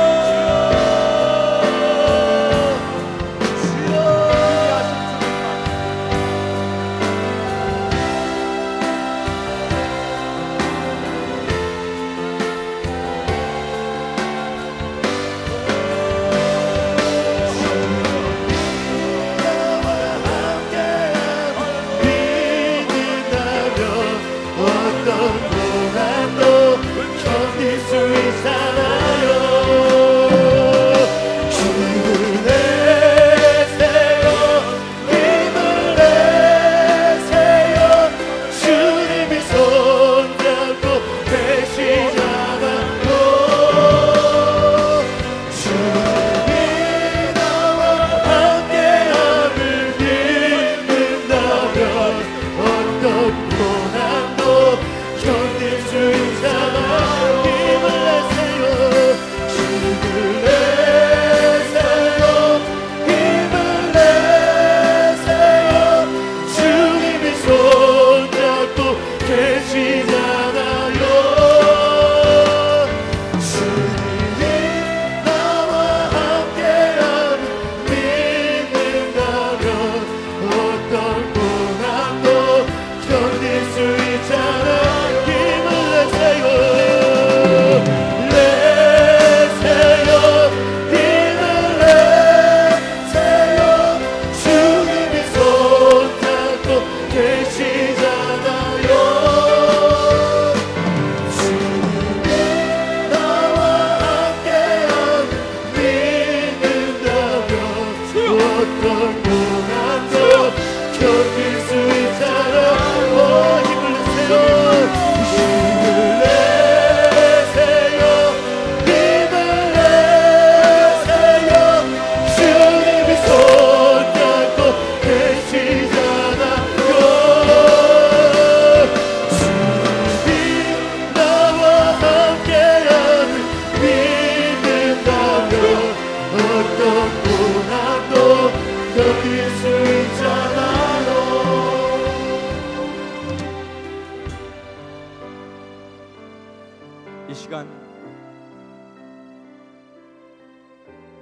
이 시간,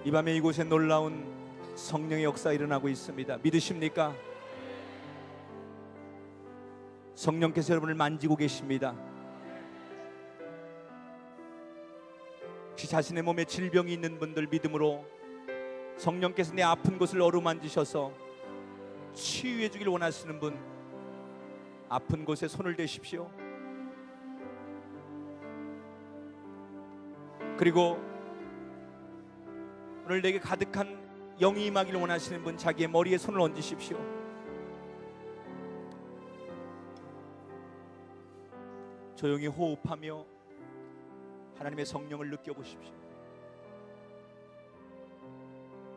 이 밤에 이곳에 놀라운 성령의 역사 일어나고 있습니다. 믿으십니까? 성령께서 여러분을 만지고 계십니다. 혹시 자신의 몸에 질병이 있는 분들, 믿음으로 성령께서 내 아픈 곳을 어루만지셔서 치유해 주길 원하시는 분, 아픈 곳에 손을 대십시오. 그리고 오늘 내게 가득한 영이 임하기를 원하시는 분, 자기의 머리에 손을 얹으십시오. 조용히 호흡하며 하나님의 성령을 느껴보십시오.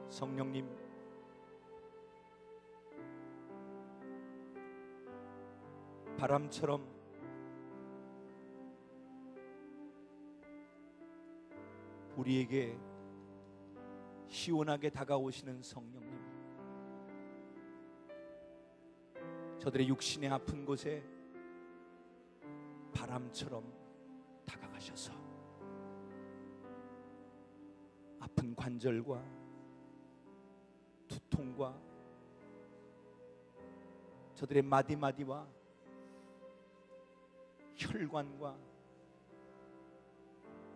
성령님, 바람처럼 우리에게 시원하게 다가오시는 성령님, 저들의 육신의 아픈 곳에 바람처럼 다가가셔서 아픈 관절과 두통과 저들의 마디마디와 혈관과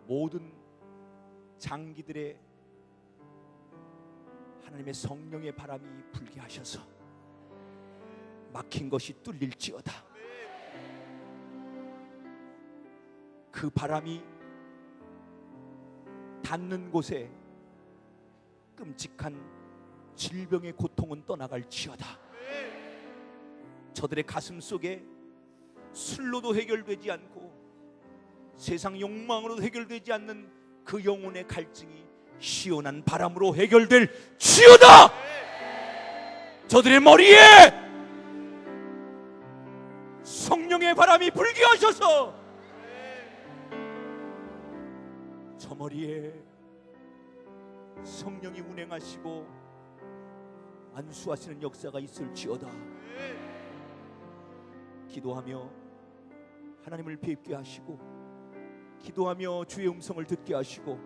모든 장기들의 하나님의 성령의 바람이 불게 하셔서 막힌 것이 뚫릴지어다. 그 바람이 닿는 곳에 끔찍한 질병의 고통은 떠나갈지어다. 저들의 가슴 속에 술로도 해결되지 않고 세상 욕망으로도 해결되지 않는 그 영혼의 갈증이 시원한 바람으로 해결될 지어다. 저들의 머리에 성령의 바람이 불게 하셔서 저 머리에 성령이 운행하시고 안수하시는 역사가 있을지어다. 기도하며 하나님을 뵙게 하시고, 기도하며 주의 음성을 듣게 하시고,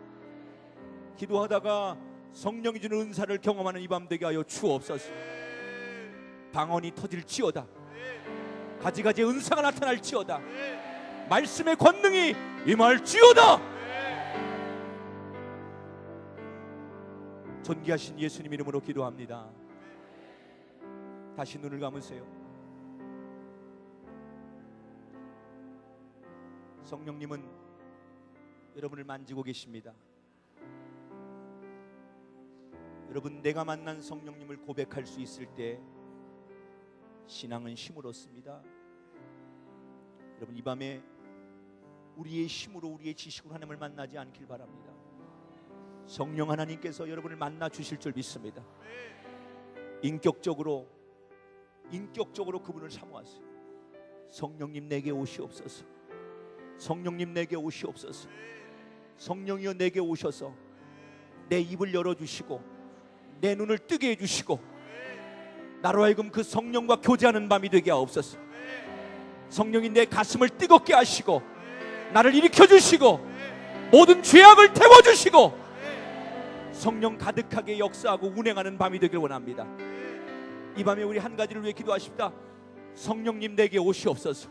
기도하다가 성령이 주는 은사를 경험하는 이 밤 되게 하여 주옵소서. 방언이 터질지어다. 가지가지 은사가 나타날지어다. 말씀의 권능이 임할지어다. 존귀하신 예수님 이름으로 기도합니다. 다시 눈을 감으세요. 성령님은 여러분을 만지고 계십니다. 여러분, 내가 만난 성령님을 고백할 수 있을 때 신앙은 힘을 얻습니다. 여러분, 이 밤에 우리의 힘으로, 우리의 지식으로 하나님을 만나지 않길 바랍니다. 성령 하나님께서 여러분을 만나 주실 줄 믿습니다. 인격적으로 그분을 사모하세요. 성령님 내게 오시옵소서. 성령님 내게 오시옵소서. 성령이여 내게 오셔서 내 입을 열어주시고 내 눈을 뜨게 해주시고 나로 하여금 그 성령과 교제하는 밤이 되게 하옵소서. 성령이 내 가슴을 뜨겁게 하시고 나를 일으켜주시고 모든 죄악을 태워주시고 성령 가득하게 역사하고 운행하는 밤이 되길 원합니다. 이 밤에 우리 한 가지를 위해 기도하십시다. 성령님 내게 오시옵소서.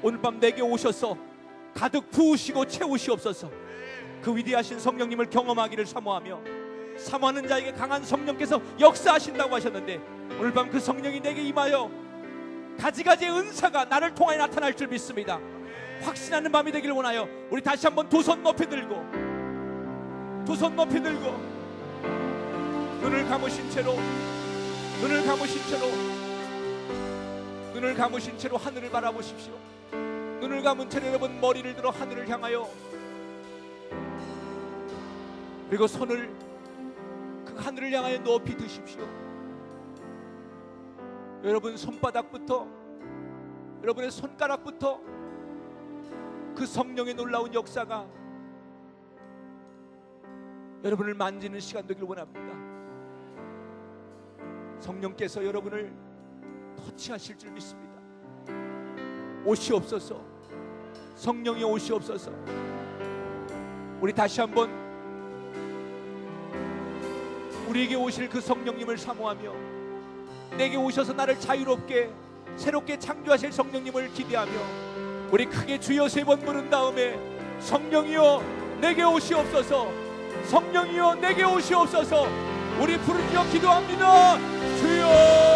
오늘 밤 내게 오셔서 가득 부으시고 채우시옵소서. 그 위대하신 성령님을 경험하기를 사모하며, 사모하는 자에게 강한 성령께서 역사하신다고 하셨는데, 오늘 밤 그 성령이 내게 임하여 가지가지의 은사가 나를 통하여 나타날 줄 믿습니다. 확신하는 밤이 되길 원하여 우리 다시 한번 두 손 높이 들고 눈을 감으신 채로 하늘을 바라보십시오. 눈을 감은 채로 여러분 머리를 들어 하늘을 향하여, 그리고 손을 그 하늘을 향하여 높이 드십시오. 여러분 손바닥부터, 여러분의 손가락부터 그 성령의 놀라운 역사가 여러분을 만지는 시간 되길 원합니다. 성령께서 여러분을 터치하실 줄 믿습니다. 오시옵소서. 성령이 오시옵소서. 우리 다시 한번 우리에게 오실 그 성령님을 사모하며, 내게 오셔서 나를 자유롭게 새롭게 창조하실 성령님을 기대하며, 우리 크게 주여 3번 부른 다음에 성령이여 내게 오시옵소서, 성령이여 내게 오시옵소서. 우리 부르짖어 기도합니다. 주여.